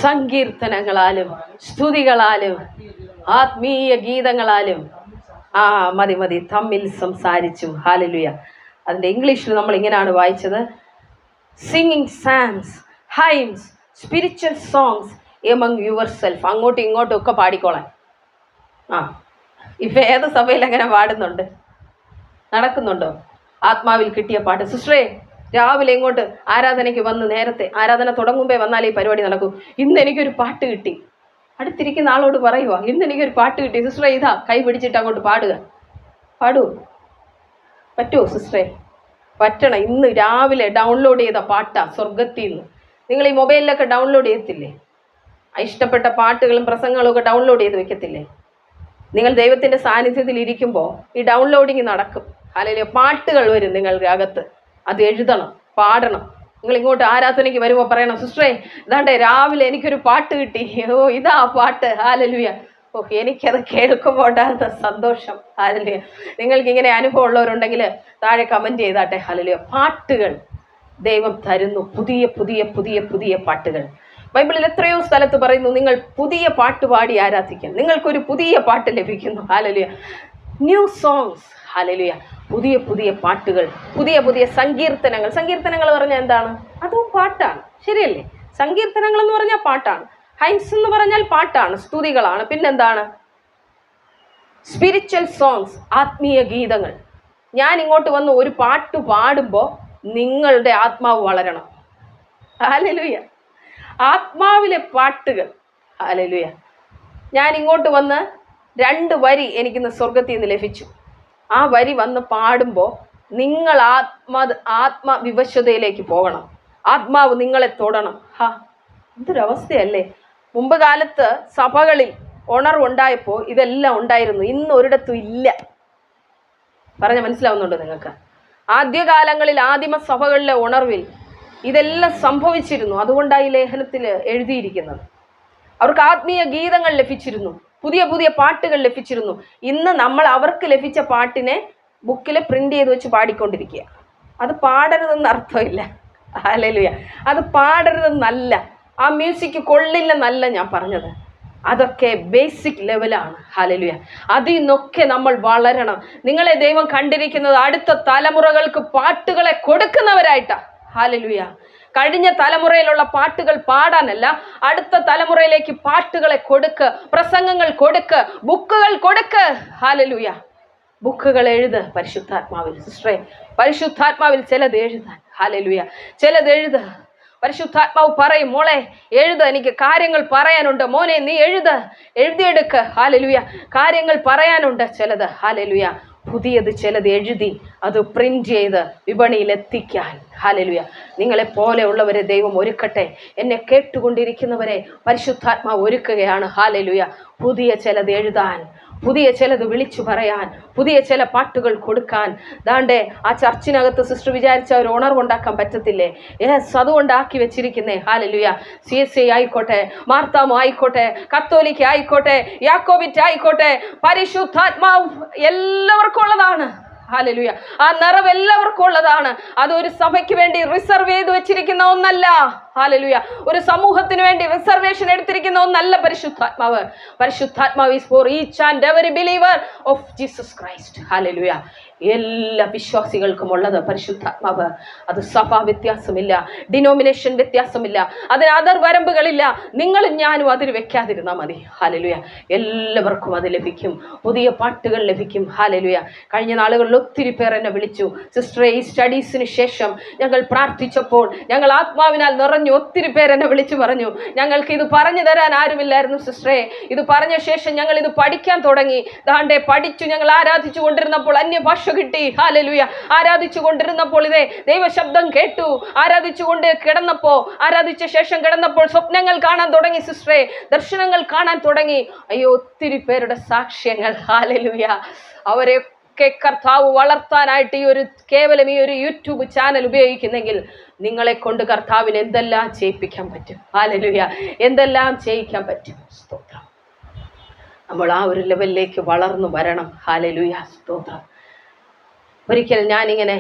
സങ്കീർത്തനങ്ങളാലും സ്തുതികളാലും ആത്മീയ ഗീതങ്ങളാലും മതി തമ്മിൽ സംസാരിച്ചു. ഹല്ലേലൂയ. അതിൻ്റെ ഇംഗ്ലീഷിൽ നമ്മൾ ഇങ്ങനെയാണ് വായിച്ചത്: singing psalms, hymns, spiritual songs among yourself. അങ്ങോട്ടും ഇങ്ങോട്ടും ഒക്കെ പാടിക്കോളാൻ. ഇപ്പം ഏത് സഭയിൽ അങ്ങനെ പാടുന്നുണ്ട്? നടക്കുന്നുണ്ടോ ആത്മാവിൽ കിട്ടിയ പാട്ട്? സിസ്റ്ററേ, രാവിലെ ഇങ്ങോട്ട് ആരാധനയ്ക്ക് വന്ന് നേരത്തെ ആരാധന തുടങ്ങുമ്പേ വന്നാൽ ഈ പരിപാടി നടക്കും. ഇന്ന് എനിക്കൊരു പാട്ട് കിട്ടി. അടുത്തിരിക്കുന്ന ആളോട് പറയുക, ഇന്ന് എനിക്കൊരു പാട്ട് കിട്ടി സിസ്റ്ററേ, ഇതാ കൈ പിടിച്ചിട്ട് അങ്ങോട്ട് പാടുക. പാടൂ, പറ്റുമോ സിസ്റ്ററേ? പറ്റണം. ഇന്ന് രാവിലെ ഡൗൺലോഡ് ചെയ്ത പാട്ടാ സ്വർഗത്തിൽ നിന്ന്. നിങ്ങൾ ഈ മൊബൈലിലൊക്കെ ഡൗൺലോഡ് ചെയ്യത്തില്ലേ? ഇഷ്ടപ്പെട്ട പാട്ടുകളും പ്രസംഗങ്ങളും ഒക്കെ ഡൗൺലോഡ് ചെയ്ത് വെക്കത്തില്ലേ? നിങ്ങൾ ദൈവത്തിൻ്റെ സാന്നിധ്യത്തിൽ ഇരിക്കുമ്പോൾ ഈ ഡൗൺലോഡിങ് നടക്കും. അല്ലെങ്കിൽ പാട്ടുകൾ വരും നിങ്ങളുടെ അകത്ത്. അത് എഴുതണം, പാടണം. നിങ്ങൾ ഇങ്ങോട്ട് ആരാധനയ്ക്ക് വരുമ്പോൾ പറയണം, സിസ്റ്ററേ ഇതാണ്ടേ രാവിലെ എനിക്കൊരു പാട്ട് കിട്ടി. ഇതാ പാട്ട്. ഹല്ലേലൂയ. എനിക്കത് കേൾക്കുമ്പോൾ ഉണ്ടാകുന്ന സന്തോഷം. ഹല്ലേലൂയ. നിങ്ങൾക്ക് ഇങ്ങനെ അനുഭവം ഉള്ളവരുണ്ടെങ്കിൽ താഴെ കമൻറ്റ് ചെയ്താട്ടെ. ഹല്ലേലൂയ. പാട്ടുകൾ ദൈവം തരുന്നു, പുതിയ പുതിയ പുതിയ പുതിയ പാട്ടുകൾ. ബൈബിളിൽ എത്രയോ സ്ഥലത്ത് പറയുന്നു, നിങ്ങൾ പുതിയ പാട്ട് പാടി ആരാധിക്കാൻ. നിങ്ങൾക്കൊരു പുതിയ പാട്ട് ലഭിക്കുന്നു. ഹല്ലേലൂയ. New songs. ഹല്ലേലൂയ. പുതിയ പുതിയ പാട്ടുകൾ, പുതിയ പുതിയ സങ്കീർത്തനങ്ങൾ. സങ്കീർത്തനങ്ങൾ പറഞ്ഞാൽ എന്താണ്? അതും പാട്ടാണ്, ശരിയല്ലേ? സങ്കീർത്തനങ്ങൾ എന്ന് പറഞ്ഞാൽ പാട്ടാണ്. ഹൈംസ് എന്ന് പറഞ്ഞാൽ പാട്ടാണ്, സ്തുതികളാണ്. പിന്നെന്താണ്? സ്പിരിച്വൽ സോങ്സ്, ആത്മീയ ഗീതങ്ങൾ. ഞാൻ ഇങ്ങോട്ട് വന്ന് ഒരു പാട്ട് പാടുമ്പോൾ നിങ്ങളുടെ ആത്മാവ് വളരണം. ഹല്ലേലൂയ. ആത്മാവിലെ പാട്ടുകൾ. ഹല്ലേലൂയ. ഞാൻ ഇങ്ങോട്ട് വന്ന് 2 വരി എനിക്കിന്ന് സ്വർഗത്തിൽ നിന്ന് ലഭിച്ചു. ആ വരി വന്ന് പാടുമ്പോൾ നിങ്ങൾ ആത്മവിവശതയിലേക്ക് പോകണം. ആത്മാവ് നിങ്ങളെ തൊടണം. എന്തൊരവസ്ഥയല്ലേ! മുമ്പ് കാലത്ത് സഭകളിൽ ഉണർവുണ്ടായപ്പോൾ ഇതെല്ലാം ഉണ്ടായിരുന്നു. ഇന്ന് ഒരിടത്തും ഇല്ല. പറഞ്ഞ മനസ്സിലാവുന്നുണ്ടോ നിങ്ങൾക്ക്? ആദ്യകാലങ്ങളിൽ ആദിമ സഭകളിലെ ഉണർവിൽ ഇതെല്ലാം സംഭവിച്ചിരുന്നു. അതുകൊണ്ടാണ് ഈ ലേഖനത്തിൽ എഴുതിയിരിക്കുന്നത്. അവർക്ക് ആത്മീയ ഗീതങ്ങൾ ലഭിച്ചിരുന്നു, പുതിയ പുതിയ പാട്ടുകൾ ലഭിച്ചിരുന്നു. ഇന്ന് നമ്മൾ അവർക്ക് ലഭിച്ച പാട്ടിനെ ബുക്കിൽ പ്രിൻ്റ് ചെയ്ത് വെച്ച് പാടിക്കൊണ്ടിരിക്കുക. അത് പാടരുതെന്ന് അർത്ഥമില്ല. ഹല്ലേലൂയ. അത് പാടരുതെന്നല്ല, ആ മ്യൂസിക് കൊള്ളില്ലെന്നല്ല ഞാൻ പറഞ്ഞത്. അതൊക്കെ ബേസിക് ലെവലാണ്. ഹല്ലേലൂയ. അതിൽ നിന്നൊക്കെ നമ്മൾ വളരണം. നിങ്ങളെ ദൈവം കണ്ടിരിക്കുന്നത് അടുത്ത തലമുറകൾക്ക് പാട്ടുകളെ കൊടുക്കുന്നവരായിട്ടാണ്. ഹല്ലേലൂയ. കഴിഞ്ഞ തലമുറയിലുള്ള പാട്ടുകൾ പാടാനല്ല, അടുത്ത തലമുറയിലേക്ക് പാട്ടുകളെ കൊടുക്ക്, പ്രസംഗങ്ങൾ കൊടുക്ക്, ബുക്കുകൾ കൊടുക്ക്. ഹല്ലേലൂയ. ബുക്കുകൾ എഴുത് പരിശുദ്ധാത്മാവിൽ. സിസ്റ്ററെ, പരിശുദ്ധാത്മാവിൽ ചിലത് എഴുതാൻ. ഹല്ലേലൂയ. ചിലത് എഴുത്. പരിശുദ്ധാത്മാവ് പറയും, മോളെ എഴുത്, എനിക്ക് കാര്യങ്ങൾ പറയാനുണ്ട്. മോനെ നീ എഴുതിയെടുക്ക്. ഹല്ലേലൂയ. കാര്യങ്ങൾ പറയാനുണ്ട് ചിലത്. ഹല്ലേലൂയ. പുതിയത് ചിലത് എഴുതി അത് പ്രിന്റ് ചെയ്ത് വിപണിയിൽ എത്തിക്കാൻ. ഹല്ലേലൂയ. നിങ്ങളെപ്പോലെയുള്ളവരെ ദൈവം ഒരുക്കട്ടെ. എന്നെ കേട്ടുകൊണ്ടിരിക്കുന്നവരെ പരിശുദ്ധാത്മാവ് ഒരുക്കുകയാണ്. ഹല്ലേലൂയ. പുതിയ ചിലത് എഴുതാൻ, പുതിയ ചിലത് വിളിച്ചു പറയാൻ, പുതിയ ചില പാട്ടുകൾ കൊടുക്കാൻ. ദാണ്ടേ ആ ചർച്ചിനകത്ത് സിസ്റ്റർ വിചാരിച്ച ഒരു ഉണർവുണ്ടാക്കാൻ പറ്റത്തില്ലേ? അതുകൊണ്ടാക്കി വെച്ചിരിക്കുന്നേ. ഹല്ലേലൂയ. CSI ആയിക്കോട്ടെ, മാർത്താമോ ആയിക്കോട്ടെ, കത്തോലിക്ക ആയിക്കോട്ടെ, യാക്കോബിറ്റ് ആയിക്കോട്ടെ, പരിശുദ്ധാത്മാവ് എല്ലാവർക്കും ഉള്ളതാണ്. ഹല്ലേലൂയ. ആ നിറവ് എല്ലാവർക്കും ഉള്ളതാണ്. അതൊരു സഭയ്ക്ക് വേണ്ടി റിസർവ് ചെയ്ത് വെച്ചിരിക്കുന്ന ഒന്നല്ല. ഹല്ലേലൂയ. ഒരു സമൂഹത്തിന് വേണ്ടി റിസർവേഷൻ എടുത്തിരിക്കുന്ന ഒന്നല്ല പരിശുദ്ധാത്മാവ്. പരിശുദ്ധാത്മാവ് is for each and every believer of Jesus Christ. Hallelujah. എല്ലാ വിശ്വാസികൾക്കും ഉള്ളത് പരിശുദ്ധാത്മാവ്. അത് സഭാ വ്യത്യാസമില്ല, ഡിനോമിനേഷൻ വ്യത്യാസമില്ല, അതിന് അതർ വരമ്പുകളില്ല. നിങ്ങളും ഞാനും അതിൽ വെക്കാതിരുന്നാൽ മതി. ഹല്ലേലൂയ. എല്ലാവർക്കും അത് ലഭിക്കും. പുതിയ പാട്ടുകൾ ലഭിക്കും. ഹല്ലേലൂയ. കഴിഞ്ഞ നാളുകളിൽ ഒത്തിരി പേർ എന്നെ വിളിച്ചു, സിസ്റ്ററെ ഈ സ്റ്റഡീസിന് ശേഷം ഞങ്ങൾ പ്രാർത്ഥിച്ചപ്പോൾ ഞങ്ങൾ ആത്മാവിനാൽ നിറഞ്ഞു. ഒത്തിരി പേരെന്നെ വിളിച്ചു പറഞ്ഞു, ഞങ്ങൾക്ക് ഇത് പറഞ്ഞു തരാൻ ആരുമില്ലായിരുന്നു സിസ്റ്ററെ. ഇത് പറഞ്ഞ ശേഷം ഞങ്ങൾ ഇത് പഠിക്കാൻ തുടങ്ങി. ദാണ്ടേ പഠിച്ചു. ഞങ്ങൾ ആരാധിച്ചു കൊണ്ടിരുന്നപ്പോൾ അന്യഭാഷ കിട്ടി. ഹല്ലേലൂയ. ആരാധിച്ചു കൊണ്ടിരുന്നപ്പോൾ ഇതേ ദൈവശബ്ദം കേട്ടു. ആരാധിച്ച ശേഷം കിടന്നപ്പോൾ സ്വപ്നങ്ങൾ കാണാൻ തുടങ്ങി സിസ്റ്ററെ, ദർശനങ്ങൾ കാണാൻ തുടങ്ങി. അയ്യോ, ഒത്തിരി പേരുടെ സാക്ഷ്യങ്ങൾ. ഹല്ലേലൂയ. അവരെയൊക്കെ കർത്താവ് വളർത്താനായിട്ട് കേവലം ഈ ഒരു യൂട്യൂബ് ചാനൽ ഉപയോഗിക്കുന്നെങ്കിൽ നിങ്ങളെ കൊണ്ട് കർത്താവിന് എന്തെല്ലാം ചെയ്യിപ്പിക്കാൻ പറ്റും. ഹല്ലേലൂയ. എന്തെല്ലാം ചെയ്യിക്കാൻ പറ്റും. സ്തോത്രം. നമ്മൾ ആ ഒരു ലെവലിലേക്ക് വളർന്നു വരണം. ഹല്ലേലൂയ. സ്തോത്രം. ഒരിക്കൽ ഞാനിങ്ങനെ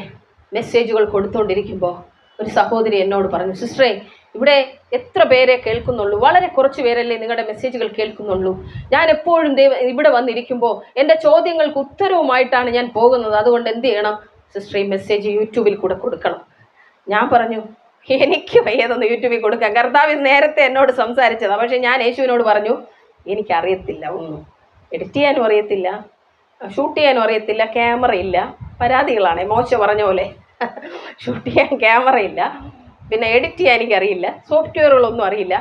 മെസ്സേജുകൾ കൊടുത്തുകൊണ്ടിരിക്കുമ്പോൾ ഒരു സഹോദരി എന്നോട് പറഞ്ഞു, സിസ്റ്ററെ ഇവിടെ എത്ര പേരെ കേൾക്കുന്നുള്ളൂ, വളരെ കുറച്ച് പേരല്ലേ നിങ്ങളുടെ മെസ്സേജുകൾ കേൾക്കുന്നുള്ളൂ. ഞാൻ എപ്പോഴും ഇവിടെ വന്നിരിക്കുമ്പോൾ എൻ്റെ ചോദ്യങ്ങൾക്ക് ഉത്തരവുമായിട്ടാണ് ഞാൻ പോകുന്നത്. അതുകൊണ്ട് എന്ത് ചെയ്യണം സിസ്റ്റർ, ഈ മെസ്സേജ് യൂട്യൂബിൽ കൂടെ കൊടുക്കണം. ഞാൻ പറഞ്ഞു, എനിക്ക് വയ്യതൊന്ന് യൂട്യൂബിൽ കൊടുക്കാം. കർത്താവ് നേരത്തെ എന്നോട് സംസാരിച്ചതാണ്. പക്ഷേ ഞാൻ യേശുവിനോട് പറഞ്ഞു, എനിക്കറിയത്തില്ല, ഒന്നും എഡിറ്റ് ചെയ്യാനും അറിയത്തില്ല, ഷൂട്ട് ചെയ്യാനും അറിയത്തില്ല, ക്യാമറ ഇല്ല. പരാതികളാണ് മോശ പറഞ്ഞ പോലെ. ഷൂട്ട് ചെയ്യാൻ ക്യാമറ ഇല്ല, പിന്നെ എഡിറ്റ് ചെയ്യാൻ എനിക്കറിയില്ല, സോഫ്റ്റ്വെയറുകളൊന്നും അറിയില്ല.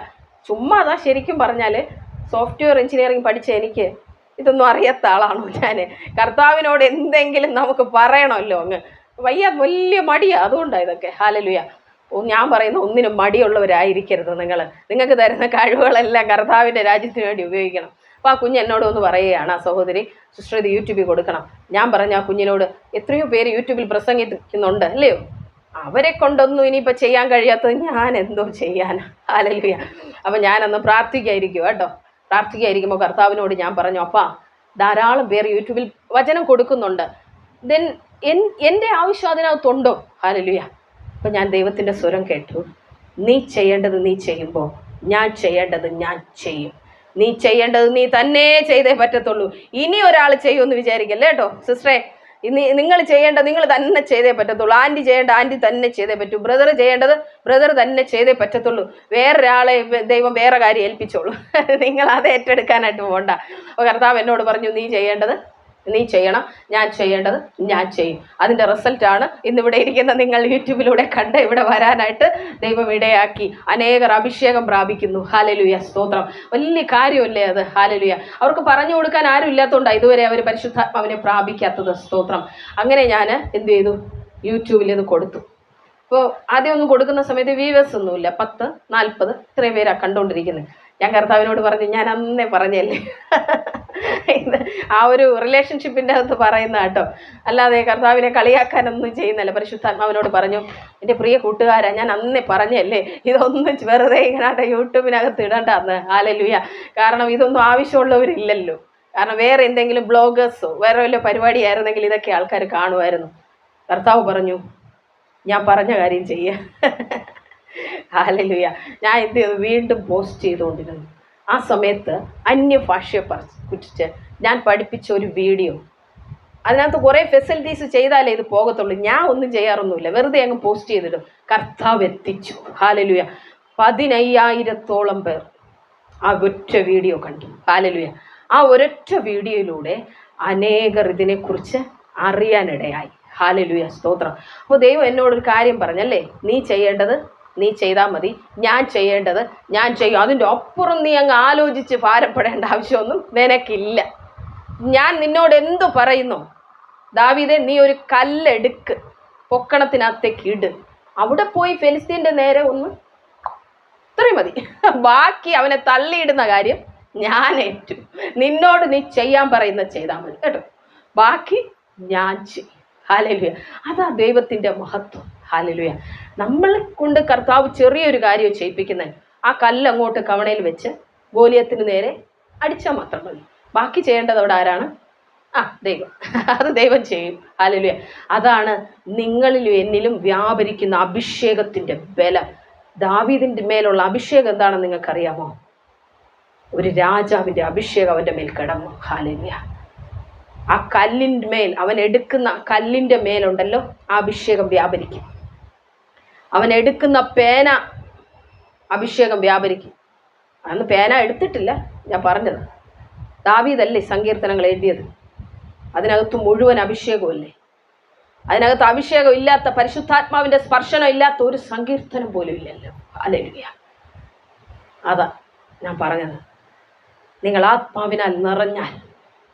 ചുമ്മാ അതാ ശരിക്കും പറഞ്ഞാൽ സോഫ്റ്റ്വെയർ എഞ്ചിനീയറിംഗ് പഠിച്ച എനിക്ക് ഇതൊന്നും അറിയാത്ത ആളാണോ ഞാൻ? കർത്താവിനോട് എന്തെങ്കിലും നമുക്ക് പറയണമല്ലോ. അങ്ങ് വലിയ മടിയാണ്, അതുകൊണ്ടാണ് ഇതൊക്കെ. ഹല്ലേലൂയ. ഞാൻ പറയുന്ന ഒന്നിനും മടിയുള്ളവരായിരിക്കരുത് നിങ്ങൾ. നിങ്ങൾക്ക് തരുന്ന കഴിവുകളെല്ലാം കർത്താവിൻ്റെ രാജ്യത്തിന് വേണ്ടി ഉപയോഗിക്കണം. അപ്പോൾ ആ കുഞ്ഞ് എന്നോട് ഒന്ന് പറയുകയാണ്, ആ സഹോദരി, സിസ്റ്റർ ഇത് യൂട്യൂബിൽ കൊടുക്കണം. ഞാൻ പറഞ്ഞ ആ കുഞ്ഞിനോട്, എത്രയോ പേര് യൂട്യൂബിൽ പ്രസംഗിക്കുന്നുണ്ട് അല്ലയോ, അവരെ കൊണ്ടൊന്നും ഇനിയിപ്പോൾ ചെയ്യാൻ കഴിയാത്തത് ഞാൻ എന്തോ ചെയ്യാനാ. ഹല്ലേലൂയ. അപ്പം ഞാനൊന്ന് പ്രാർത്ഥിക്കായിരിക്കും കേട്ടോ. പ്രാർത്ഥിക്കായിരിക്കുമ്പോൾ കർത്താവിനോട് ഞാൻ പറഞ്ഞു, അപ്പാ ധാരാളം പേർ യൂട്യൂബിൽ വചനം കൊടുക്കുന്നുണ്ട്, ദെൻ എൻ്റെ ആവശ്യം അതിനകത്തുണ്ടോ? ഹല്ലേലൂയ. അപ്പം ഞാൻ ദൈവത്തിൻ്റെ സ്വരം കേട്ടു, നീ ചെയ്യേണ്ടത് നീ ചെയ്യുമ്പോൾ ഞാൻ ചെയ്യേണ്ടത് ഞാൻ ചെയ്യും. നീ ചെയ്യേണ്ടത് നീ തന്നെ ചെയ്തേ പറ്റത്തുള്ളൂ. ഇനി ഒരാൾ ചെയ്യുമെന്ന് വിചാരിക്കല്ലേ കേട്ടോ സിസ്റ്ററെ. നിങ്ങൾ ചെയ്യേണ്ടത് നിങ്ങൾ തന്നെ ചെയ്തേ പറ്റത്തുള്ളൂ. ആൻറ്റി ചെയ്യേണ്ട ആൻറ്റി തന്നെ ചെയ്തേ പറ്റൂ. ബ്രദർ ചെയ്യേണ്ടത് ബ്രദർ തന്നെ ചെയ്തേ പറ്റത്തുള്ളൂ. വേറൊരാളെ ദൈവം വേറെ കാര്യം ഏൽപ്പിച്ചോളൂ. നിങ്ങൾ അത് ഏറ്റെടുക്കാനായിട്ട് പോകണ്ട. അപ്പോൾ കർത്താവ് എന്നോട് പറഞ്ഞു, നീ ചെയ്യേണ്ടത് നീ ചെയ്യണം, ഞാൻ ചെയ്യേണ്ടത് ഞാൻ ചെയ്യും. അതിൻ്റെ റിസൾട്ടാണ് ഇന്നിവിടെ ഇരിക്കുന്ന നിങ്ങൾ യൂട്യൂബിലൂടെ കണ്ട് ഇവിടെ വരാനായിട്ട് ദൈവം ഇടയാക്കി. അനേകർ അഭിഷേകം പ്രാപിക്കുന്നു. ഹല്ലേലൂയ, സ്തോത്രം. വലിയ കാര്യമല്ലേ അത്? ഹല്ലേലൂയ. അവർക്ക് പറഞ്ഞു കൊടുക്കാൻ ആരും ഇല്ലാത്തതുകൊണ്ടാണ് ഇതുവരെ അവർ പരിശുദ്ധാത്മാവിനെ പ്രാപിക്കാത്തത്. സ്തോത്രം. അങ്ങനെ ഞാൻ എന്ത് ചെയ്തു, യൂട്യൂബിൽ ഇത് കൊടുത്തു. അപ്പോൾ ആദ്യം ഒന്നും കൊടുക്കുന്ന സമയത്ത് വ്യൂവേഴ്സ് ഒന്നുമില്ല, 10, 40 ഇത്രയും പേരാണ് കണ്ടുകൊണ്ടിരിക്കുന്നത്. ഞാൻ കർത്താവിനോട് പറഞ്ഞു, ഞാൻ അന്നേ പറഞ്ഞല്ലേ ഇത് ആ ഒരു റിലേഷൻഷിപ്പിൻ്റെ അകത്ത് പറയുന്ന കേട്ടോ, അല്ലാതെ കർത്താവിനെ കളിയാക്കാനൊന്നും ചെയ്യുന്നില്ല. പരിശുദ്ധാത്മാവിനോട് പറഞ്ഞു, എൻ്റെ പ്രിയ കൂട്ടുകാരാ, ഞാൻ അന്നേ പറഞ്ഞല്ലേ ഇതൊന്നും വെറുതെ ഇങ്ങനെ യൂട്യൂബിനകത്ത് ഇടണ്ടെന്ന്. ഹല്ലേലൂയ. കാരണം ഇതൊന്നും ആവശ്യമുള്ളവരില്ലല്ലോ. കാരണം വേറെ എന്തെങ്കിലും ബ്ലോഗേഴ്സോ വേറെ വല്ല പരിപാടിയായിരുന്നെങ്കിൽ ഇതൊക്കെ ആൾക്കാർ കാണുമായിരുന്നു. കർത്താവ് പറഞ്ഞു, ഞാൻ പറഞ്ഞ കാര്യം ചെയ്യുക. ഹല്ലേലൂയ. ഞാൻ എന്ത് ചെയ്തു, വീണ്ടും പോസ്റ്റ് ചെയ്തുകൊണ്ടിരുന്നു. ആ സമയത്ത് അന്യഭാഷയെ കുറിച്ച് ഞാൻ പഠിപ്പിച്ച ഒരു വീഡിയോ, അതിനകത്ത് കുറേ ഫെസിലിറ്റീസ് ചെയ്താലേ ഇത് പോകത്തുള്ളൂ. ഞാൻ ഒന്നും ചെയ്യാറൊന്നുമില്ല, വെറുതെ അങ്ങ് പോസ്റ്റ് ചെയ്തിടും. കർത്താവ് എത്തിച്ചു. ഹല്ലേലൂയ. 15,000-ഓളം പേർ ആ ഒറ്റ വീഡിയോ കണ്ടു. ഹല്ലേലൂയ. ആ ഒരൊറ്റ വീഡിയോയിലൂടെ അനേകർ ഇതിനെക്കുറിച്ച് അറിയാനിടയായി. ഹല്ലേലൂയ, സ്തോത്രം. അപ്പോൾ ദൈവം എന്നോടൊരു കാര്യം പറഞ്ഞല്ലേ, നീ ചെയ്യേണ്ടത് നീ ചെയ്താൽ മതി, ഞാൻ ചെയ്യേണ്ടത് ഞാൻ ചെയ്യും. അതിൻ്റെ അപ്പുറം നീ അങ്ങ് ആലോചിച്ച് ഭാരപ്പെടേണ്ട ആവശ്യമൊന്നും നിനക്കില്ല. ഞാൻ നിന്നോട് എന്തു പറയുന്നു, ദാവീദേ നീ ഒരു കല്ലെടുക്ക്, പൊക്കണത്തിനകത്തേക്ക് ഇട്, അവിടെ പോയി ഫെലിസ്തീൻ്റെ നേരെ ഒന്ന്, ഇത്രയും മതി. ബാക്കി അവനെ തള്ളിയിടുന്ന കാര്യം ഞാൻ ഏറ്റു. നിന്നോട് നീ ചെയ്യാൻ പറയുന്നത് ചെയ്താൽ മതി കേട്ടോ, ബാക്കി ഞാൻ ചെയ്യും. ഹല്ലേലൂയ. അതാ ദൈവത്തിൻ്റെ മഹത്വം. ഹല്ലേലൂയ. നമ്മളെ കൊണ്ട് കർത്താവ് ചെറിയൊരു കാര്യം ചെയ്യിപ്പിക്കുന്നത്, ആ കല്ല് അങ്ങോട്ട് കവണയിൽ വെച്ച് ഗോലിയത്തിന് നേരെ അടിച്ചാൽ മാത്രം മതി. ബാക്കി ചെയ്യേണ്ടത് അവിടെ ആരാണ്? ദൈവം. അത് ദൈവം ചെയ്യും. ഹല്ലേലൂയ. അതാണ് നിങ്ങളിലും എന്നിലും വ്യാപരിക്കുന്ന അഭിഷേകത്തിൻ്റെ ബലം. ദാവീദിൻ്റെ മേലുള്ള അഭിഷേകം എന്താണെന്ന് നിങ്ങൾക്കറിയാമോ? ഒരു രാജാവിൻ്റെ അഭിഷേകം അവൻ്റെ മേൽ കിടന്നു. ഹല്ലേലൂയ. ആ കല്ലിൻ്റെ മേൽ, അവൻ എടുക്കുന്ന കല്ലിൻ്റെ മേലുണ്ടല്ലോ ആ അഭിഷേകം വ്യാപരിക്കും. അവൻ എടുക്കുന്ന പേന അഭിഷേകം വ്യാപരിക്കും. അന്ന് പേന എടുത്തിട്ടില്ല, ഞാൻ പറഞ്ഞത്. ദാവീദല്ലേ സങ്കീർത്തനങ്ങൾ എഴുതിയത്, അതിനകത്ത് മുഴുവൻ അഭിഷേകമല്ലേ. അതിനകത്ത് അഭിഷേകം ഇല്ലാത്ത, പരിശുദ്ധാത്മാവിൻ്റെ സ്പർശനം ഇല്ലാത്ത ഒരു സങ്കീർത്തനം പോലും ഇല്ലല്ലോ. ഹല്ലേലൂയ. അതാ ഞാൻ പറഞ്ഞത്. നിങ്ങൾ ആത്മാവിനാൽ നിറഞ്ഞാൽ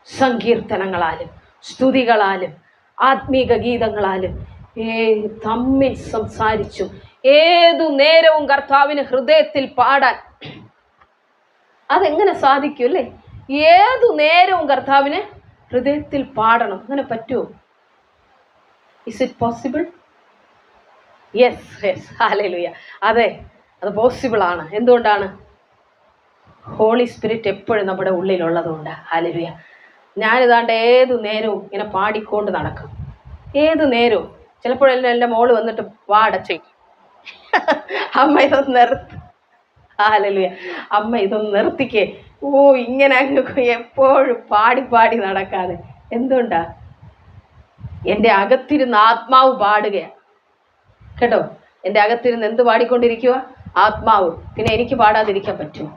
സങ്കീർത്തനങ്ങളാലും സ്തുതികളാലും ആത്മീക ഗീതങ്ങളാലും തമ്മിൽ സംസാരിച്ചും ഏതു നേരവും കർത്താവിന് ഹൃദയത്തിൽ പാടാൻ അതെങ്ങനെ സാധിക്കും അല്ലേ? ഏതു നേരവും കർത്താവിന് ഹൃദയത്തിൽ പാടണം. അങ്ങനെ പറ്റുമോ? Is it possible? Yes, yes. Hallelujah. അതെ, അത് പോസിബിൾ ആണ്. എന്തുകൊണ്ടാണ്? ഹോളി സ്പിരിറ്റ് എപ്പോഴും നമ്മുടെ ഉള്ളിലുള്ളതുകൊണ്ട്. ഹല്ലേലൂയ. ഞാനിതാണ്ട് ഏതു നേരവും ഇങ്ങനെ പാടിക്കൊണ്ട് നടക്കും. ഏതു നേരവും. ചിലപ്പോഴെല്ലാം എൻ്റെ മോള് വന്നിട്ട് വാ അടച്ചേ, അമ്മ ഇതൊന്ന് നിർത്ത്. ഹല്ലേലൂയ. അമ്മ ഇതൊന്ന് നിർത്തിക്കേ. ഓ, ഇങ്ങനെ അങ്ങ് എപ്പോഴും പാടി പാടി നടക്കാതെ. എന്തുകൊണ്ടാ? എൻ്റെ അകത്തിരുന്ന് ആത്മാവ് പാടുകയാണ് കേട്ടോ. എൻ്റെ അകത്തിരുന്ന് എന്ത് പാടിക്കൊണ്ടിരിക്കുക? ആത്മാവ്. പിന്നെ എനിക്ക് പാടാതിരിക്കാൻ പറ്റുമോ?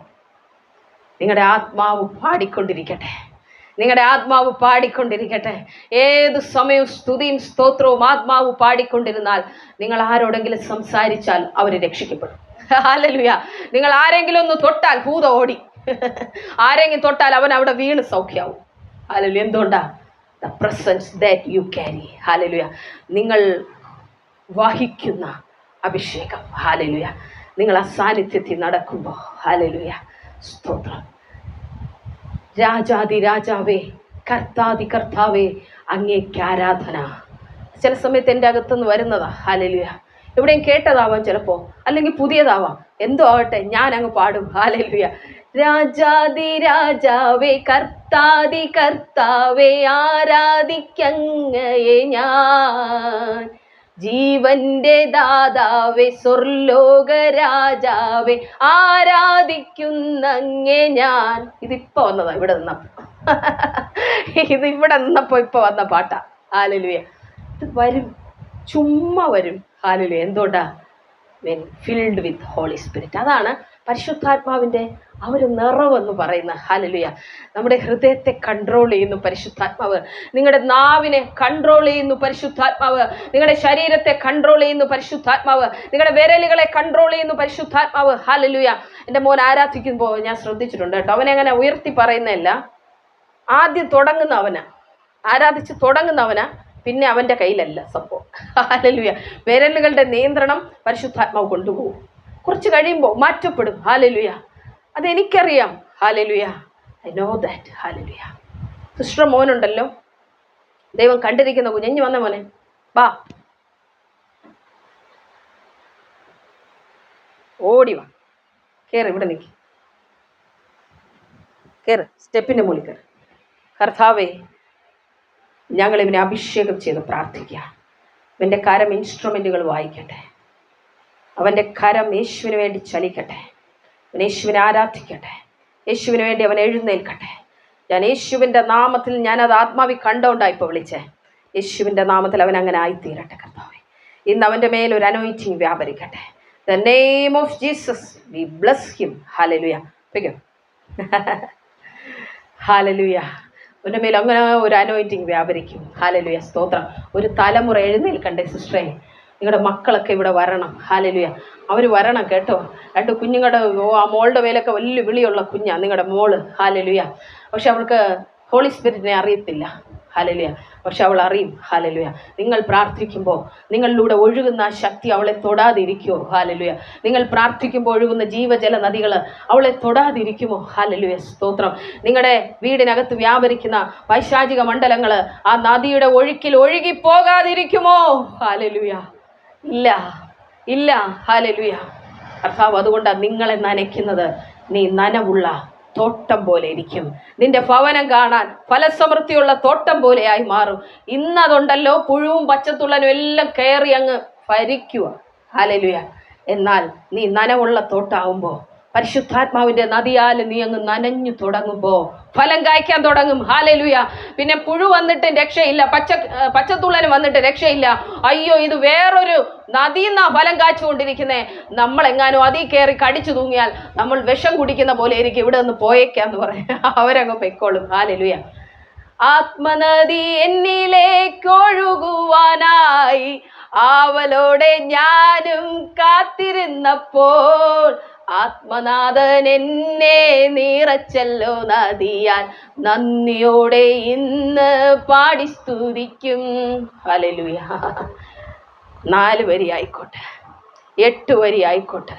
നിങ്ങളുടെ ആത്മാവ് പാടിക്കൊണ്ടിരിക്കട്ടെ. നിങ്ങളുടെ ആത്മാവ് പാടിക്കൊണ്ടിരിക്കട്ടെ. ഏത് സമയവും സ്തുതിയും സ്തോത്രവും ആത്മാവ് പാടിക്കൊണ്ടിരുന്നാൽ നിങ്ങൾ ആരോടെങ്കിലും സംസാരിച്ചാൽ അവർ രക്ഷിക്കപ്പെടും. ഹല്ലേലൂയ. നിങ്ങൾ ആരെങ്കിലും ഒന്ന് തൊട്ടാൽ ഭൂതം ഓടി. ആരെങ്കിലും തൊട്ടാൽ അവൻ അവിടെ വീണ് സൗഖ്യമാവും. ഹല്ലേലൂയ. എന്തുകൊണ്ടാ? The presence that you carry. ഹല്ലേലൂയ. നിങ്ങൾ വഹിക്കുന്ന അഭിഷേകം. ഹല്ലേലൂയ. നിങ്ങൾ ആ സാന്നിധ്യത്തിൽ നടക്കുമ്പോൾ ഹല്ലേലൂയ, സ്തോത്രം. രാജാതി രാജാവേ, കർത്താതി കർത്താവേ, അങ്ങേക്ക് ആരാധന. ചില സമയത്ത് എൻ്റെ അകത്തുനിന്ന് വരുന്നതാ. ഹല്ലേലൂയ. എവിടെയും കേട്ടതാവാം ചിലപ്പോൾ, അല്ലെങ്കിൽ പുതിയതാവാം. എന്തോ ആവട്ടെ, ഞാൻ അങ്ങ് പാടും. ഹല്ലേലൂയ. രാജാതി രാജാവേ, കർത്താതി കർത്താവേ, ആരാധിക്കങ്ങയെ ഞാൻ. ജീവന്റെ ദാതാവേ, സ്വർലോക രാജാവേ, ആരാധിക്കുന്നങ്ങേ ഞാൻ. ഇതിപ്പോ വന്നതാ, ഇവിടെ നിന്നപ്പോ. ഇത് ഇവിടെ നിന്നപ്പോ ഇപ്പൊ വന്ന പാട്ടാ. ഹല്ലേലൂയ. ഇത് വരും, ചുമ്മാ വരും. ഹല്ലേലൂയ. എന്തുകൊണ്ടാ? When filled with Holy Spirit. അതാണ് പരിശുദ്ധാത്മാവിൻ്റെ ആ ഒരു നിറവെന്ന് പറയുന്നത്. ഹല്ലേലൂയ. നമ്മുടെ ഹൃദയത്തെ കൺട്രോൾ ചെയ്യുന്നു പരിശുദ്ധാത്മാവ്. നിങ്ങളുടെ നാവിനെ കൺട്രോൾ ചെയ്യുന്നു പരിശുദ്ധാത്മാവ്. നിങ്ങളുടെ ശരീരത്തെ കൺട്രോൾ ചെയ്യുന്നു പരിശുദ്ധാത്മാവ്. നിങ്ങളുടെ വിരലുകളെ കൺട്രോൾ ചെയ്യുന്നു പരിശുദ്ധാത്മാവ്. ഹല്ലേലൂയ. എൻ്റെ മോൻ ആരാധിക്കുമ്പോൾ ഞാൻ ശ്രദ്ധിച്ചിട്ടുണ്ട് കേട്ടോ. അവനെ അങ്ങനെ ഉയർത്തി പറയുന്നതല്ല, ആദ്യം തുടങ്ങുന്ന അവനാ, ആരാധിച്ച് തുടങ്ങുന്നവനാ, പിന്നെ അവൻ്റെ കയ്യിലല്ല സംഭവം. ഹല്ലേലൂയ. വിരലുകളുടെ നിയന്ത്രണം പരിശുദ്ധാത്മാവ് കൊണ്ടുപോകും. കുറച്ച് കഴിയുമ്പോൾ മാറ്റപ്പെടും. ഹല്ലേലൂയ. അതെനിക്കറിയാം. Hallelujah. I know that. Hallelujah. Sister മോനുണ്ടല്ലോ, ദൈവം കണ്ടിരിക്കുന്ന കുഞ്ഞു വന്ന മോനെ, വാ, ഓടി വാ, കയറി, ഇവിടെ നിൽക്കി, കയറി, സ്റ്റെപ്പിൻ്റെ മുകളിൽ കയറി. കർത്താവേ, ഞങ്ങൾ ഇവനെ അഭിഷേകം ചെയ്ത് പ്രാർത്ഥിക്കുക. ഇവൻ്റെ കരം ഇൻസ്ട്രുമെൻറ്റുകൾ വായിക്കട്ടെ. അവൻ്റെ കരം യേശുവിന് വേണ്ടി ചലിക്കട്ടെ. അവൻ യേശുവിനെ ആരാധിക്കട്ടെ. യേശുവിന് വേണ്ടി അവൻ എഴുന്നേൽക്കട്ടെ. ഞാൻ യേശുവിൻ്റെ നാമത്തിൽ, ഞാനത് ആത്മാവി കണ്ടുകൊണ്ടാണ് ഇപ്പോൾ വിളിച്ചേ. യേശുവിൻ്റെ നാമത്തിൽ അവൻ അങ്ങനെ ആയിത്തീരട്ടെ കർത്താവേ. ഇന്ന് അവൻ്റെ മേലൊരു അനോയിറ്റിങ് വ്യാപരിക്കട്ടെ. The name of Jesus we bless him. Hallelujah. പിടിക്കോ. ഹല്ലേലൂയ. അവൻ്റെ മേൽ അങ്ങനെ ഒരു അനോയിറ്റിങ് വ്യാപരിക്കും. ഹല്ലേലൂയ. സ്തോത്രം. ഒരു തലമുറ എഴുന്നേൽക്കണ്ടേ സിസ്റ്ററെ. നിങ്ങളുടെ മക്കളൊക്കെ ഇവിടെ വരണം. ഹല്ലേലൂയ. അവർ വരണം കേട്ടോ. രണ്ട് കുഞ്ഞുങ്ങളുടെ, ആ മോളുടെ മേലൊക്കെ വലിയ വിളിയുള്ള കുഞ്ഞാണ് നിങ്ങളുടെ മോള്. ഹല്ലേലൂയ. പക്ഷെ അവൾക്ക് ഹോളി സ്പിരിറ്റിനെ അറിയത്തില്ല. ഹല്ലേലൂയ. പക്ഷെ അവൾ അറിയും. ഹല്ലേലൂയ. നിങ്ങൾ പ്രാർത്ഥിക്കുമ്പോൾ നിങ്ങളിലൂടെ ഒഴുകുന്ന ശക്തി അവളെ തൊടാതിരിക്കുമോ? ഹല്ലേലൂയ. നിങ്ങൾ പ്രാർത്ഥിക്കുമ്പോൾ ഒഴുകുന്ന ജീവജല നദികൾ അവളെ തൊടാതിരിക്കുമോ? ഹല്ലേലൂയ. സ്തോത്രം. നിങ്ങളുടെ വീടിനകത്ത് വ്യാപരിക്കുന്ന പൈശാചിക മണ്ഡലങ്ങൾ ആ നദിയുടെ ഒഴുക്കിൽ ഒഴുകിപ്പോകാതിരിക്കുമോ? ഹല്ലേലൂയ. ഇല്ല, ഇല്ല. ഹല്ലേലൂയ. കർത്താവ് അതുകൊണ്ടാണ് നിങ്ങളെ നനയ്ക്കുന്നത്. നീ നനവുള്ള തോട്ടം പോലെ ഇരിക്കും. നിന്റെ ഭവനം കാണാൻ ഫലസമൃദ്ധിയുള്ള തോട്ടം പോലെയായി മാറും. ഇന്നതുണ്ടല്ലോ പുഴുവും പച്ചത്തുള്ളനും എല്ലാം കയറി അങ്ങ് ഭരിക്കുക. ഹല്ലേലൂയ. എന്നാൽ നീ നനവുള്ള തോട്ടാവുമ്പോൾ, പരിശുദ്ധാത്മാവിൻ്റെ നദിയാൽ നീ അങ്ങ് നനഞ്ഞു തുടങ്ങുമ്പോൾ ഫലം കായ്ക്കാൻ തുടങ്ങും. ഹല്ലേലൂയ. പിന്നെ പുഴു വന്നിട്ട് രക്ഷയില്ല, പച്ചത്തുള്ളന് വന്നിട്ട് രക്ഷയില്ല. അയ്യോ, ഇത് വേറൊരു നദിന്നാ ഫലം കാച്ചുകൊണ്ടിരിക്കുന്നേ. നമ്മളെങ്ങാനും അതിൽ കയറി കടിച്ചു തൂങ്ങിയാൽ നമ്മൾ വിഷം കുടിക്കുന്ന പോലെ ആയിരിക്കും. ഇവിടെ നിന്ന് പോയേക്കാന്ന് പറയാം, അവരങ്ങ് പൊയ്ക്കോളും. ഹല്ലേലൂയ. ആത്മനദി എന്നിലേക്കൊഴുകുവാനായി ആവലോടെ ഞാനും കാത്തിരുന്നപ്പോൾ ആത്മനാഥൻ എന്നെ നിറച്ചല്ലോ നദിയാൽ നന്ദിയോടെ ഇന്ന് പാടി സ്തുതിക്കും. ഹല്ലേലൂയ. 4 വരി ആയിക്കോട്ടെ, 8 വരി ആയിക്കോട്ടെ,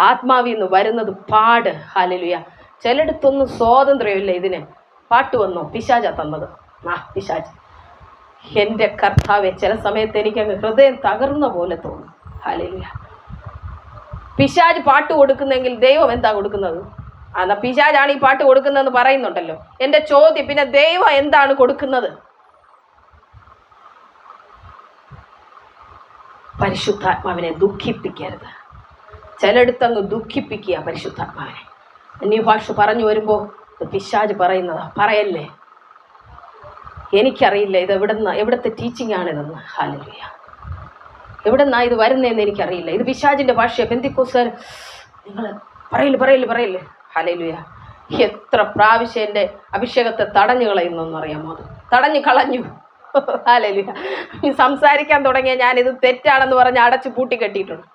ആത്മാവിൽ നിന്ന് വരുന്നത് പാട്. ഹല്ലേലൂയ. ചിലയിടത്തൊന്നും സ്വാതന്ത്ര്യമില്ല ഇതിന്. പാട്ട് വന്നോ? പിശാചാ തന്നത്. പിശാച്. എൻ്റെ കർത്താവെ, ചില സമയത്ത് എനിക്കങ്ങ് ഹൃദയം തകർന്ന പോലെ തോന്നും. ഹല്ലേലൂയ. പിശാച് പാട്ട് കൊടുക്കുന്നെങ്കിൽ ദൈവം എന്താ കൊടുക്കുന്നത്? എന്നാ പിശാചാണ് ഈ പാട്ട് കൊടുക്കുന്നതെന്ന് പറയുന്നുണ്ടല്ലോ. എൻ്റെ ചോദ്യം, പിന്നെ ദൈവം എന്താണ് കൊടുക്കുന്നത്? പരിശുദ്ധാത്മാവിനെ ദുഃഖിപ്പിക്കരുത്. ചിലയിടത്തങ്ങ് ദുഃഖിപ്പിക്കുക പരിശുദ്ധാത്മാവിനെ. അന്യഭാഷ പറഞ്ഞു വരുമ്പോൾ പിശാച് പറയുന്നതാ, പറയല്ലേ, എനിക്കറിയില്ല ഇത് എവിടുത്തെ ടീച്ചിങ് ആണിതെന്ന്. ഹല്ലേലൂയ. എവിടെന്നാ ഇത് വരുന്നതെന്ന് എനിക്കറിയില്ല, ഇത് പിശാചിൻ്റെ ഭാഷയാണ്. പെന്തിക്കോസ്തുകാർ നിങ്ങൾ പറയില്ലേ. ഹല്ലേലൂയ. എത്ര പ്രാവശ്യം എൻ്റെ അഭിഷേകത്തെ തടഞ്ഞു കളയുന്നറിയാമോ? അത് തടഞ്ഞു കളഞ്ഞു. ഹല്ലേലൂയ. സംസാരിക്കാൻ തുടങ്ങിയ ഞാനിത് തെറ്റാണെന്ന് പറഞ്ഞ് അടച്ചു പൂട്ടി കെട്ടിയിട്ടുണ്ട്.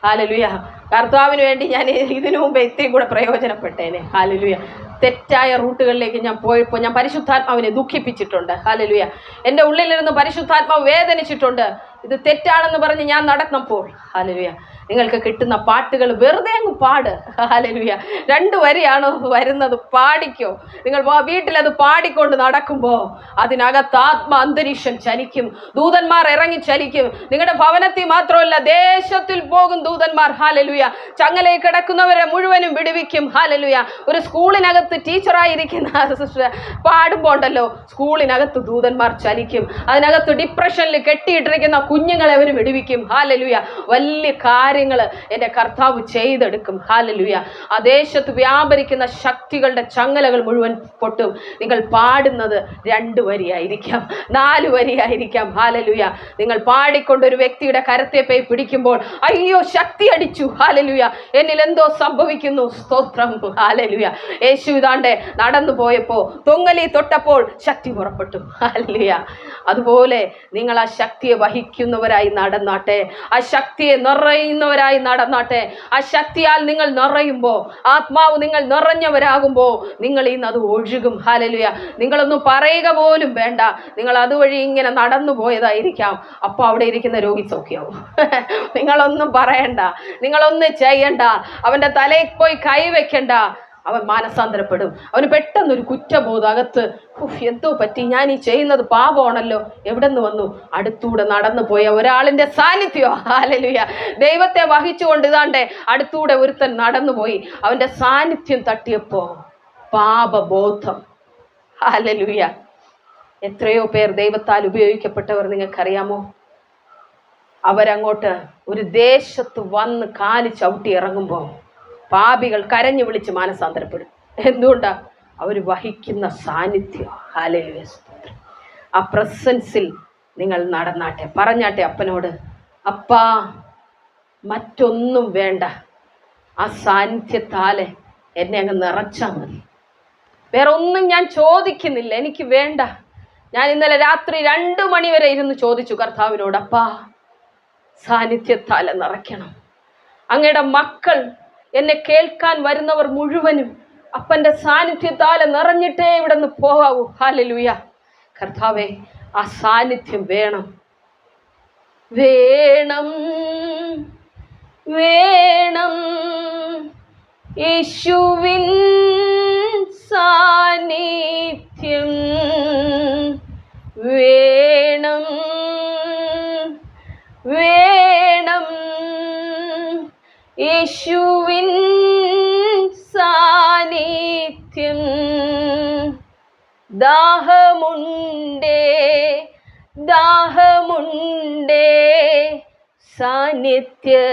ഹല്ലേലൂയ. കർത്താവിന് വേണ്ടി ഞാൻ ഇതിനു മുമ്പ് ഇത്രയും കൂടെ പ്രയോജനപ്പെട്ടേനെ. ഹല്ലേലൂയ. തെറ്റായ റൂട്ടുകളിലേക്ക് ഞാൻ പോയപ്പോൾ ഞാൻ പരിശുദ്ധാത്മാവിനെ ദുഃഖിപ്പിച്ചിട്ടുണ്ട്. ഹല്ലേലൂയ. എൻ്റെ ഉള്ളിലിരുന്ന് പരിശുദ്ധാത്മാവ് വേദനിച്ചിട്ടുണ്ട്. ഇത് തെറ്റാണെന്ന് പറഞ്ഞ് ഞാൻ നടന്നപ്പോൾ. ഹല്ലേലൂയ. നിങ്ങൾക്ക് കിട്ടുന്ന പാട്ടുകൾ വെറുതെ അങ്ങ് പാട്. ഹല്ലേലൂയ. 2 വരിയാണോ വരുന്നത്, പാടിക്കോ. നിങ്ങൾ വീട്ടിലത് പാടിക്കൊണ്ട് നടക്കുമ്പോൾ അതിനകത്ത് അന്തരീക്ഷം ചലിക്കും, ദൂതന്മാർ ഇറങ്ങി ചലിക്കും. നിങ്ങളുടെ ഭവനത്തിൽ മാത്രമല്ല, ദേശത്തിൽ പോകും ദൂതന്മാർ. ഹല്ലേലൂയ. ചങ്ങലയിൽ കിടക്കുന്നവരെ മുഴുവനും വിടുവിക്കും. ഹല്ലേലൂയ. ഒരു സ്കൂളിനകത്ത് ടീച്ചറായിരിക്കുന്ന പാടുമ്പോൾ ഉണ്ടല്ലോ, സ്കൂളിനകത്ത് ദൂതന്മാർ ചലിക്കും. അതിനകത്ത് ഡിപ്രഷനിൽ കെട്ടിയിട്ടിരിക്കുന്ന കുഞ്ഞുങ്ങളെ അവർ വിടുവിക്കും. ഹല്ലേലൂയ. വലിയ കാര്യങ്ങൾ എൻ്റെ കർത്താവ് ചെയ്തെടുക്കും. ഹല്ലേലൂയ. ആ ദേശത്ത് വ്യാപരിക്കുന്ന ശക്തികളുടെ ചങ്ങലകൾ മുഴുവൻ പൊട്ടും. നിങ്ങൾ പാടുന്നത് 2 വരിയായിരിക്കാം, 4 വരിയായിരിക്കാം. ഹല്ലേലൂയ. നിങ്ങൾ പാടിക്കൊണ്ട് ഒരു വ്യക്തിയുടെ കരത്തെ പോയി പിടിക്കുമ്പോൾ, അയ്യോ ശക്തി അടിച്ചു, ഹല്ലേലൂയ, എന്നിൽ എന്തോ സംഭവിക്കുന്നു, സ്തോത്രം, ഹല്ലേലൂയ. യേശു ഇതാണ്ട് നടന്നു പോയപ്പോൾ തൊങ്ങലി തൊട്ടപ്പോൾ ശക്തി പുറപ്പെട്ടു. ഹല്ലേലൂയ. അതുപോലെ നിങ്ങൾ ആ ശക്തിയെ വഹിക്കുന്നവരായി നടന്നാട്ടെ, ആ ശക്തിയെ നിറയുന്നവരായി നടന്നാട്ടെ. ആ ശക്തിയാൽ നിങ്ങൾ നിറയുമ്പോൾ, ആത്മാവ് നിങ്ങൾ നിറഞ്ഞവരാകുമ്പോൾ നിങ്ങൾ ഇന്ന് അത് ഒഴുകും. ഹല്ലേലൂയ. നിങ്ങളൊന്നും പറയുക പോലും വേണ്ട, നിങ്ങൾ അതുവഴി ഇങ്ങനെ നടന്നു പോയതായിരിക്കാം. അപ്പോൾ അവിടെ ഇരിക്കുന്ന രോഗി സൗഖ്യമാവും. നിങ്ങളൊന്നും പറയണ്ട, നിങ്ങളൊന്നും ചെയ്യണ്ട, അവൻ്റെ തലയിൽ പോയി കൈവയ്ക്കണ്ട. അവൻ മാനസാന്തരപ്പെടും. അവന് പെട്ടെന്നൊരു കുറ്റബോധം അകത്ത്, എന്തോ പറ്റി, ഞാൻ ഈ ചെയ്യുന്നത് പാപമാണല്ലോ, എവിടെ നിന്ന് വന്നു? അടുത്തൂടെ നടന്നു പോയ ഒരാളിൻ്റെ സാന്നിധ്യം. ഹല്ലേലൂയ. ദൈവത്തെ വഹിച്ചുകൊണ്ട് ഇതാണ്ടേ അടുത്തൂടെ ഒരുത്തൻ നടന്നുപോയി. അവൻ്റെ സാന്നിധ്യം തട്ടിയപ്പോ പാപബോധം. ഹല്ലേലൂയ. എത്രയോ പേർ ദൈവത്താൽ ഉപയോഗിക്കപ്പെട്ടവർ നിങ്ങൾക്കറിയാമോ? അവരങ്ങോട്ട് ഒരു ദേശത്ത് വന്ന് കാല് ചവിട്ടി ഇറങ്ങുമ്പോൾ പാപികൾ കരഞ്ഞു വിളിച്ച് മാനസാന്തരപ്പെടും. എന്തുകൊണ്ടാ? അവർ വഹിക്കുന്ന സാന്നിധ്യം. ഹല്ലേലൂയ. ആ പ്രസൻസിൽ നിങ്ങൾ നടന്നാട്ടെ. പറഞ്ഞാട്ടെ അപ്പനോട്, അപ്പാ മറ്റൊന്നും വേണ്ട, ആ സാന്നിധ്യത്താലെ എന്നെ അങ്ങ് നിറച്ചാൽ മതി. വേറെ ഒന്നും ഞാൻ ചോദിക്കുന്നില്ല, എനിക്ക് വേണ്ട. ഞാൻ ഇന്നലെ രാത്രി 2 മണി വരെ ഇരുന്ന് ചോദിച്ചു കർത്താവിനോട്, അപ്പാ സാന്നിധ്യത്താലെ നിറയ്ക്കണം. അങ്ങയുടെ മക്കൾ, എന്നെ കേൾക്കാൻ വരുന്നവർ മുഴുവനും അപ്പൻ്റെ സാന്നിധ്യത്താലെ നിറഞ്ഞിട്ടേ ഇവിടെ നിന്ന് പോകാവൂ. ഹല്ലേലൂയ. കർത്താവേ, ആ സാന്നിധ്യം വേണം, വേണം, വേണം. യേശുവിൻ സാന്നിധ്യം വേണം, വേണം. യേശുവിൻ സാന്നിധ്യം. ദാഹമുണ്ടേ, ദാഹമുണ്ടേ, സാന്നിധ്യത്താൽ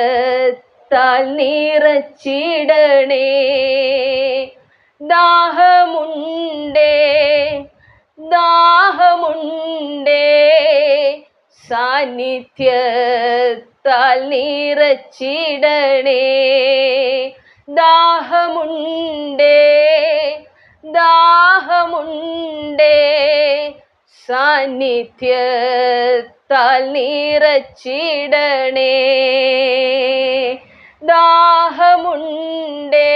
നിറച്ചിടണേ. ദാഹമുണ്ടേ, ദാഹമുണ്ടേ, സാന്നിധ്യത്താൽ നിറച്ചിടണേ. ദാഹമുണ്ടേ, ദാഹമുണ്ടേ, സാന്നിധ്യത്താൽ നിറച്ചിടണേ. ദാഹമുണ്ടേ,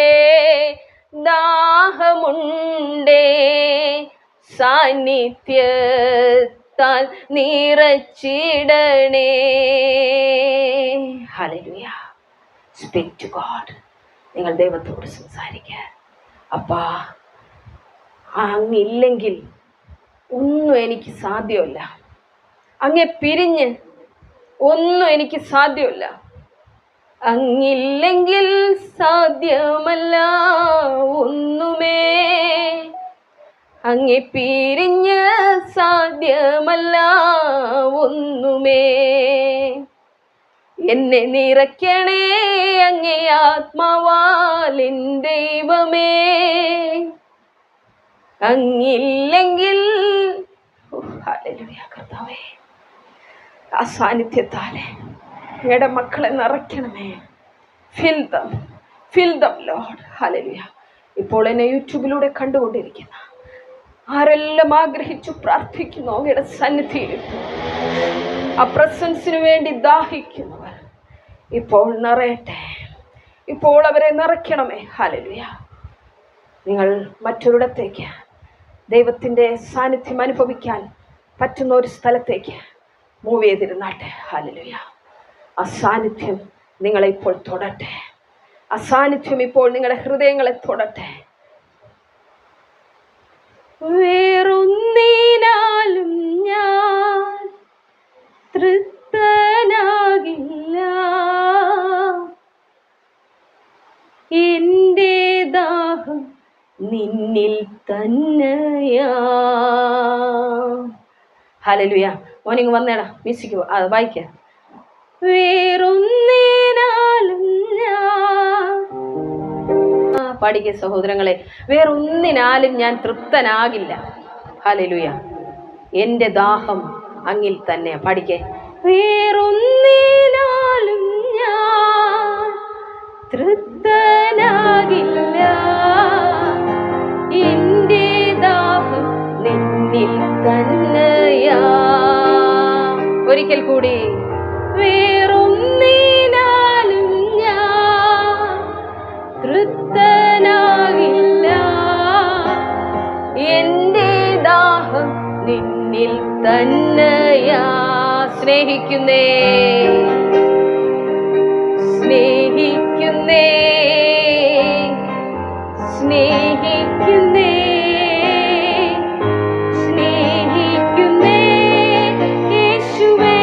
ദാഹമുണ്ടേ, സാന്നിധ്യത്താൽ നിറച്ചിടണേ. ഹല്ലേലൂയ. Speak to God. നിങ്ങൾ ദൈവത്തോട് സംസാരിക്കുക. അപ്പാ, അങ്ങില്ലെങ്കിൽ ഒന്നും എനിക്ക് സാധ്യമല്ല. അങ്ങെ പിരിഞ്ഞ് ഒന്നും എനിക്ക് സാധ്യമല്ല. അങ്ങില്ലെങ്കിൽ സാധ്യമല്ല ഒന്നുമേ. അങ്ങെ പിരിഞ്ഞ് സാധ്യമല്ല ഒന്നുമേ. എന്നെ നിറയ്ക്കണേ അങ്ങേ ആത്മാവാലിൻ ദൈവമേ. അങ്ങില്ലെങ്കിൽ ഹല്ലേലൂയ കർത്താവേ, ആ സാന്നിധ്യത്താലെ അങ്ങയുടെ മക്കളെ നിറയ്ക്കണമേ. ഫിൽ ദം ലോർഡ്. ഹല്ലേലൂയ. ഇപ്പോൾ എന്നെ യൂട്യൂബിലൂടെ കണ്ടുകൊണ്ടിരിക്കുന്ന ആരെല്ലാം ആഗ്രഹിച്ചു പ്രാർത്ഥിക്കുന്നു അങ്ങയുടെ സന്നിധിയിൽ, ആ പ്രസൻസിന് വേണ്ടി ദാഹിക്കുന്നവർ ഇപ്പോൾ നിറയട്ടെ. ഇപ്പോൾ അവരെ നിറയ്ക്കണമേ. ഹല്ലേലൂയ. നിങ്ങൾ മറ്റൊരിടത്തേക്ക് ദൈവത്തിൻ്റെ സാന്നിധ്യം അനുഭവിക്കാൻ പറ്റുന്ന ഒരു സ്ഥലത്തേക്ക് മൂവ് ചെയ്തിരുന്നാട്ടെ. ഹല്ലേലൂയ. ആ സാന്നിധ്യം നിങ്ങളെ ഇപ്പോൾ തൊടട്ടെ. ആ സാന്നിധ്യം ഇപ്പോൾ നിങ്ങളുടെ ഹൃദയങ്ങളെ തൊടട്ടെ. വേറൊന്നിനാലും ഞാൻ തൃപ്തനാകില്ല, എൻ്റെ ദാഹം നിന്നിൽ തന്നെയാ. ഹല്ലേലൂയ. മോർണിംഗ് വന്നേടാ, മ്യൂസിക് അത് വായിക്ക. വേറൊന്നിനാലും പാടിക്ക സഹോദരങ്ങളെ. വേറൊന്നിനാലും ഞാൻ തൃപ്തനാകില്ല. ഹല്ലേലൂയ. എൻ്റെ ദാഹം അങ്ങിൽ തന്നെ. പാടിക്കേ. വേറൊന്നിനാലും ഞാൻ തൃപ്തനാകില്ല, എൻ്റെ ദാഹം നിന്നിൽ തന്നെയാ. ഒരിക്കൽ കൂടി. വേറൊന്നിനാലും ഞാൻ തൃപ്തനാകില്ല, എൻ്റെ ദാഹം നിന്നിൽ തന്നെയാ. സ്നേഹിക്കുന്നേ, സ്നേഹിക്കുന്നേ, സ്നേഹിക്കുന്നേ, സ്നേഹിക്കുന്നേ യേശുവേ,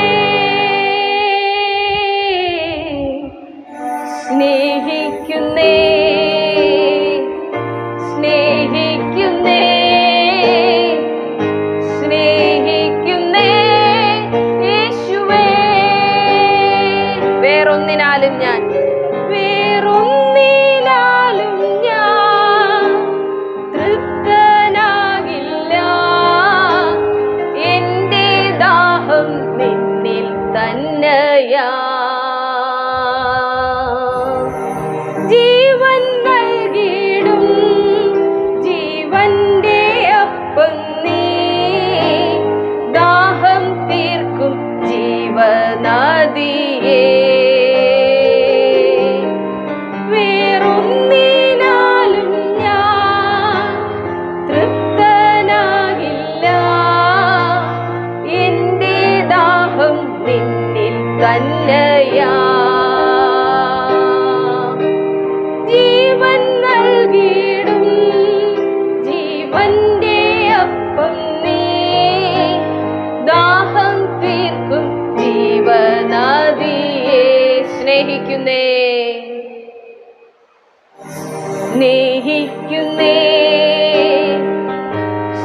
സ്നേഹിക്കുന്നേ, സ്നേഹിക്കുന്നേ, സ്നേഹിക്കുന്നേ യേശുവേ. വേറൊന്നിനാലും ഞാൻ, വേറൊന്നിനാലും ഞാൻ തൃപ്തനാകില്ല, എൻ്റെ ദാഹം നിന്നിൽ തന്നെയാ. ജീവൻ നൽകിടും ജീവന്റെ അപ്പം നീ, ദാഹം തീർക്കും ജീവനദിയേ. വേറൊന്നിനാലും ഞാൻ തൃപ്തനാകില്ല, എൻ്റെ ദാഹം നിന്നിൽ തന്നെയാ. ജീവൻ നൽകിടും ജീവന്റെ അപ്പം നീ, ദാഹം തീർക്കും ജീവനദിയേ. സ്നേഹിക്കുന്നേ, സ്നേഹിക്കുന്നേ,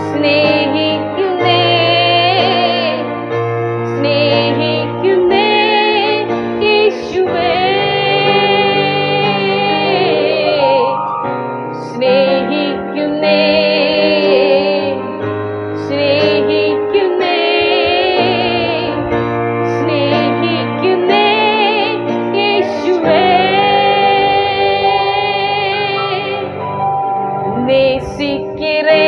സ്നേഹിക്കുന്നേ, സ്നേഹിക്കുന്നേ യേശുവേ, സ്നേഹിക്കുന്നേ, സ്നേഹിക്കുന്നേ, സ്നേഹിക്കുന്നേ യേശുവേ. നേസിக்கிறേ,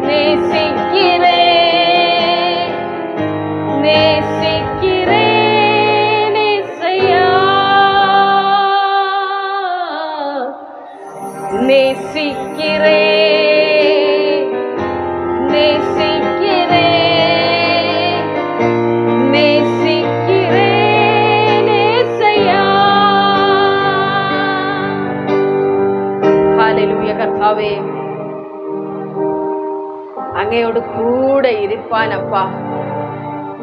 നേസിக்கிறേ, നേസിக்கிறേ നേസയ്യാ, നേസിக்கிறേ, നേസിக்கிறേ, നേസിக்கிறേ നേസയ്യാ. ഹല്ലേലൂയ കർത്താവേ, അങ്ങയോട് കൂടെ ഇരിപ്പാനപ്പാ.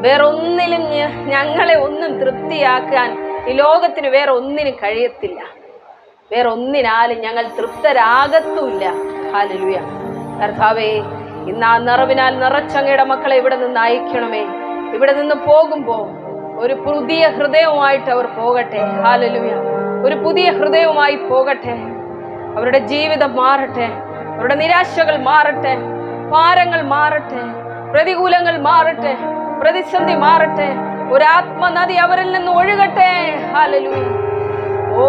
വേറൊന്നിലും ഞങ്ങളെ ഒന്നും തൃപ്തിയാക്കാൻ ഈ ലോകത്തിന് വേറെ ഒന്നിനും കഴിയത്തില്ല. വേറെ ഒന്നിനാലും ഞങ്ങൾ തൃപ്തരാകത്തുമില്ല. ഹല്ലേലൂയ കർത്താവേ, ഇന്ന് ആ നിറവിനാൽ നിറച്ചങ്ങയുടെ മക്കളെ ഇവിടെ നിന്ന് അയക്കണമേ. ഇവിടെ നിന്ന് പോകുമ്പോൾ ഒരു പുതിയ ഹൃദയവുമായിട്ട് അവർ പോകട്ടെ. ഹല്ലേലൂയ. ഒരു പുതിയ ഹൃദയവുമായി പോകട്ടെ. അവരുടെ ജീവിതം മാറട്ടെ, അവരുടെ നിരാശകൾ മാറട്ടെ, ഭാരങ്ങൾ മാറട്ടെ, പ്രതികൂലങ്ങൾ മാറട്ടെ, പ്രതിസന്ധി മാറട്ടെ. ഒരു ആത്മനദി അവരിൽ നിന്ന് ഒഴുകട്ടെ. Hallelujah. Oh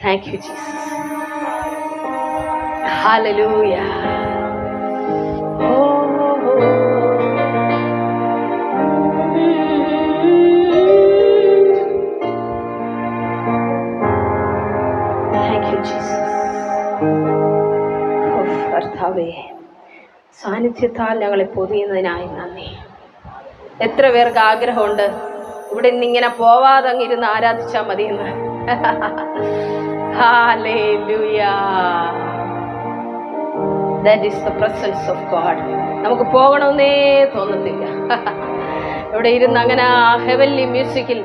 Thank you, Jesus. Hallelujah. Thank you, Jesus. കർത്താവേ, സാന്നിധ്യത്താൽ ഞങ്ങളെ പൊതിയുന്നതിനായി നന്ദി. എത്ര പേർക്ക് ആഗ്രഹമുണ്ട് ഇവിടെ നിന്നിങ്ങനെ പോവാതെ അങ്ങിരുന്ന് ആരാധിച്ചാൽ മതിയെന്ന്. Hallelujah. That is the presence of God. നമുക്ക് പോകണമെന്നേ തോന്നത്തില്ല. ഇവിടെ ഇരുന്ന് അങ്ങനെ ആ ഹെവൻലി മ്യൂസിക്കിൽ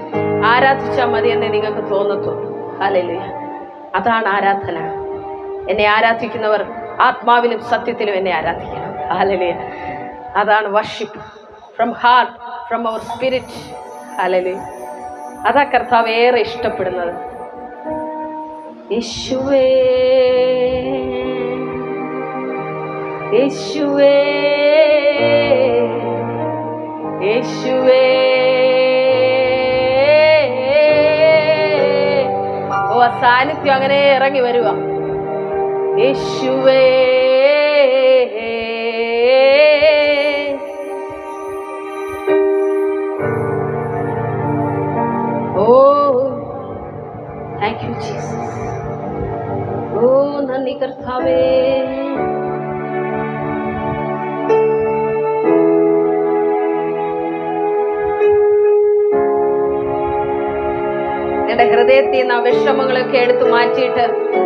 ആരാധിച്ചാൽ മതിയെന്നേ നിങ്ങൾക്ക് തോന്നത്തുള്ളൂ. ഹല്ലേലൂയ. അതാണ് ആരാധന. എന്നെ ആരാധിക്കുന്നവർ ആത്മാവിലും സത്യത്തിലും എന്നെ ആരാധിക്കണം. ഹല്ലേലൂയ. അതാണ് worship from heart, from our spirit. ഹല്ലേലൂയ. അതാ കർത്താവ് ഏറെ ഇഷ്ടപ്പെടുന്നത്. യേശുവേ യേശുവേ യേശുവേ. ഓ, സാന്നിധ്യം അങ്ങനെ ഇറങ്ങി വരുക. യേശുവേ ഓ, താങ്ക് യു ജീസസ്. ഓ, നന്ദി കർത്താവേ. നിങ്ങളുടെ ഹൃദയത്തിൽ നിന്ന് ആ വിഷമങ്ങളൊക്കെ എടുത്തു മാറ്റിയിട്ട്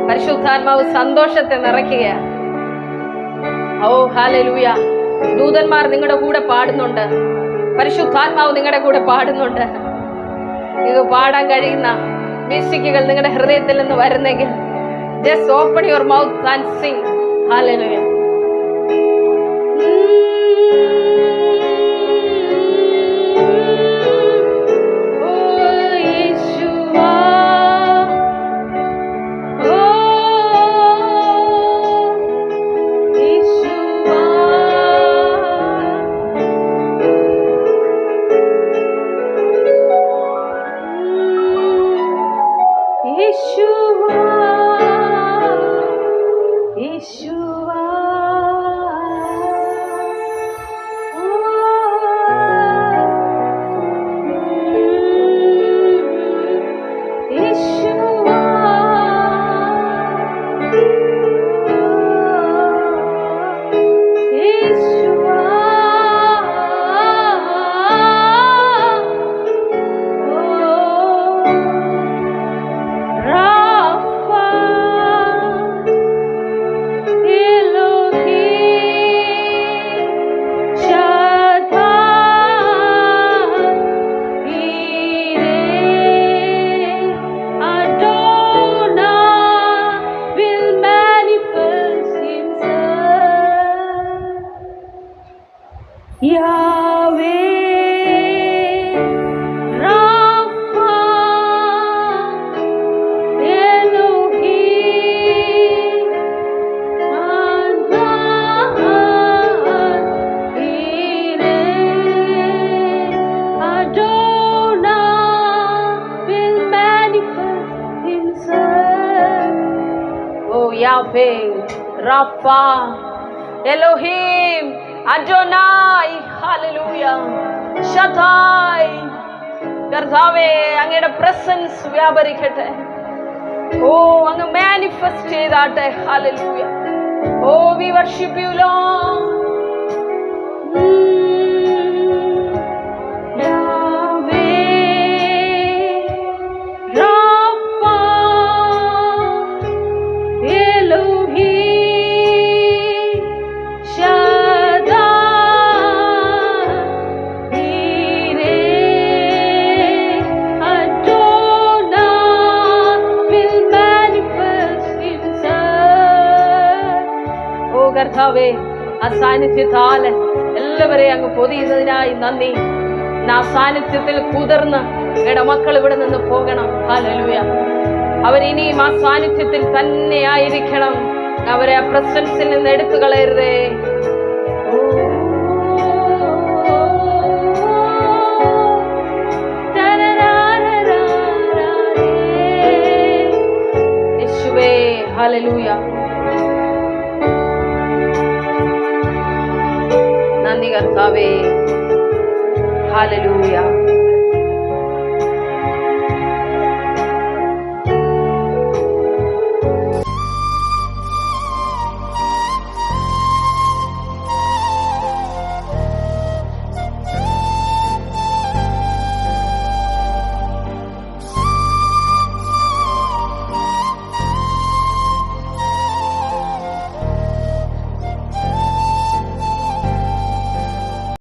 പരിശുദ്ധാത്മാവ് സന്തോഷത്തെ നിറയ്ക്കുക. ഓ ഹല്ലേലൂയ. ദൂതന്മാർ നിങ്ങളുടെ കൂടെ പാടുന്നുണ്ട്, പരിശുദ്ധാത്മാവ് നിങ്ങളുടെ കൂടെ പാടുന്നുണ്ട്. നിങ്ങൾക്ക് പാടാൻ കഴിയുന്ന മ്യൂസിക്കുകൾ നിങ്ങളുടെ ഹൃദയത്തിൽ നിന്ന് വരുന്നെങ്കിൽ just open your mouth and sing. Hallelujah. Yeshua, Yahweh, Rapha, Elohim, Adonai, hallelujah, Shaddai. കർത്താവേ, അങ്ങയുടെ പ്രസൻസ് വ്യാപരിക്കട്ടെ. ഓ, അങ്ങ് മാനിഫെസ്റ്റ് ചെയ്താട്ടെ. Hallelujah. Oh, we worship you Lord. കർത്താവേ, ആ സാന്നിധ്യത്താല് എല്ലാവരെയും അങ്ങ് പൊതിയുന്നതിനായി നന്ദി. ആ സാന്നിധ്യത്തിൽ കുതിർന്ന് ഞങ്ങളുടെ മക്കൾ ഇവിടെ നിന്ന് പോകണം. ഹല്ലേലൂയ. അവരിനിയും ആ സാന്നിധ്യത്തിൽ തന്നെ ആയിരിക്കണം. അവരെ ആ പ്രസൻസിൽ നിന്ന് എടുത്തു കളയരുതേ. യേശുവേ, ഹല്ലേലൂയ. നന്ദി കർത്താവേ. ഹല്ലേലൂയ.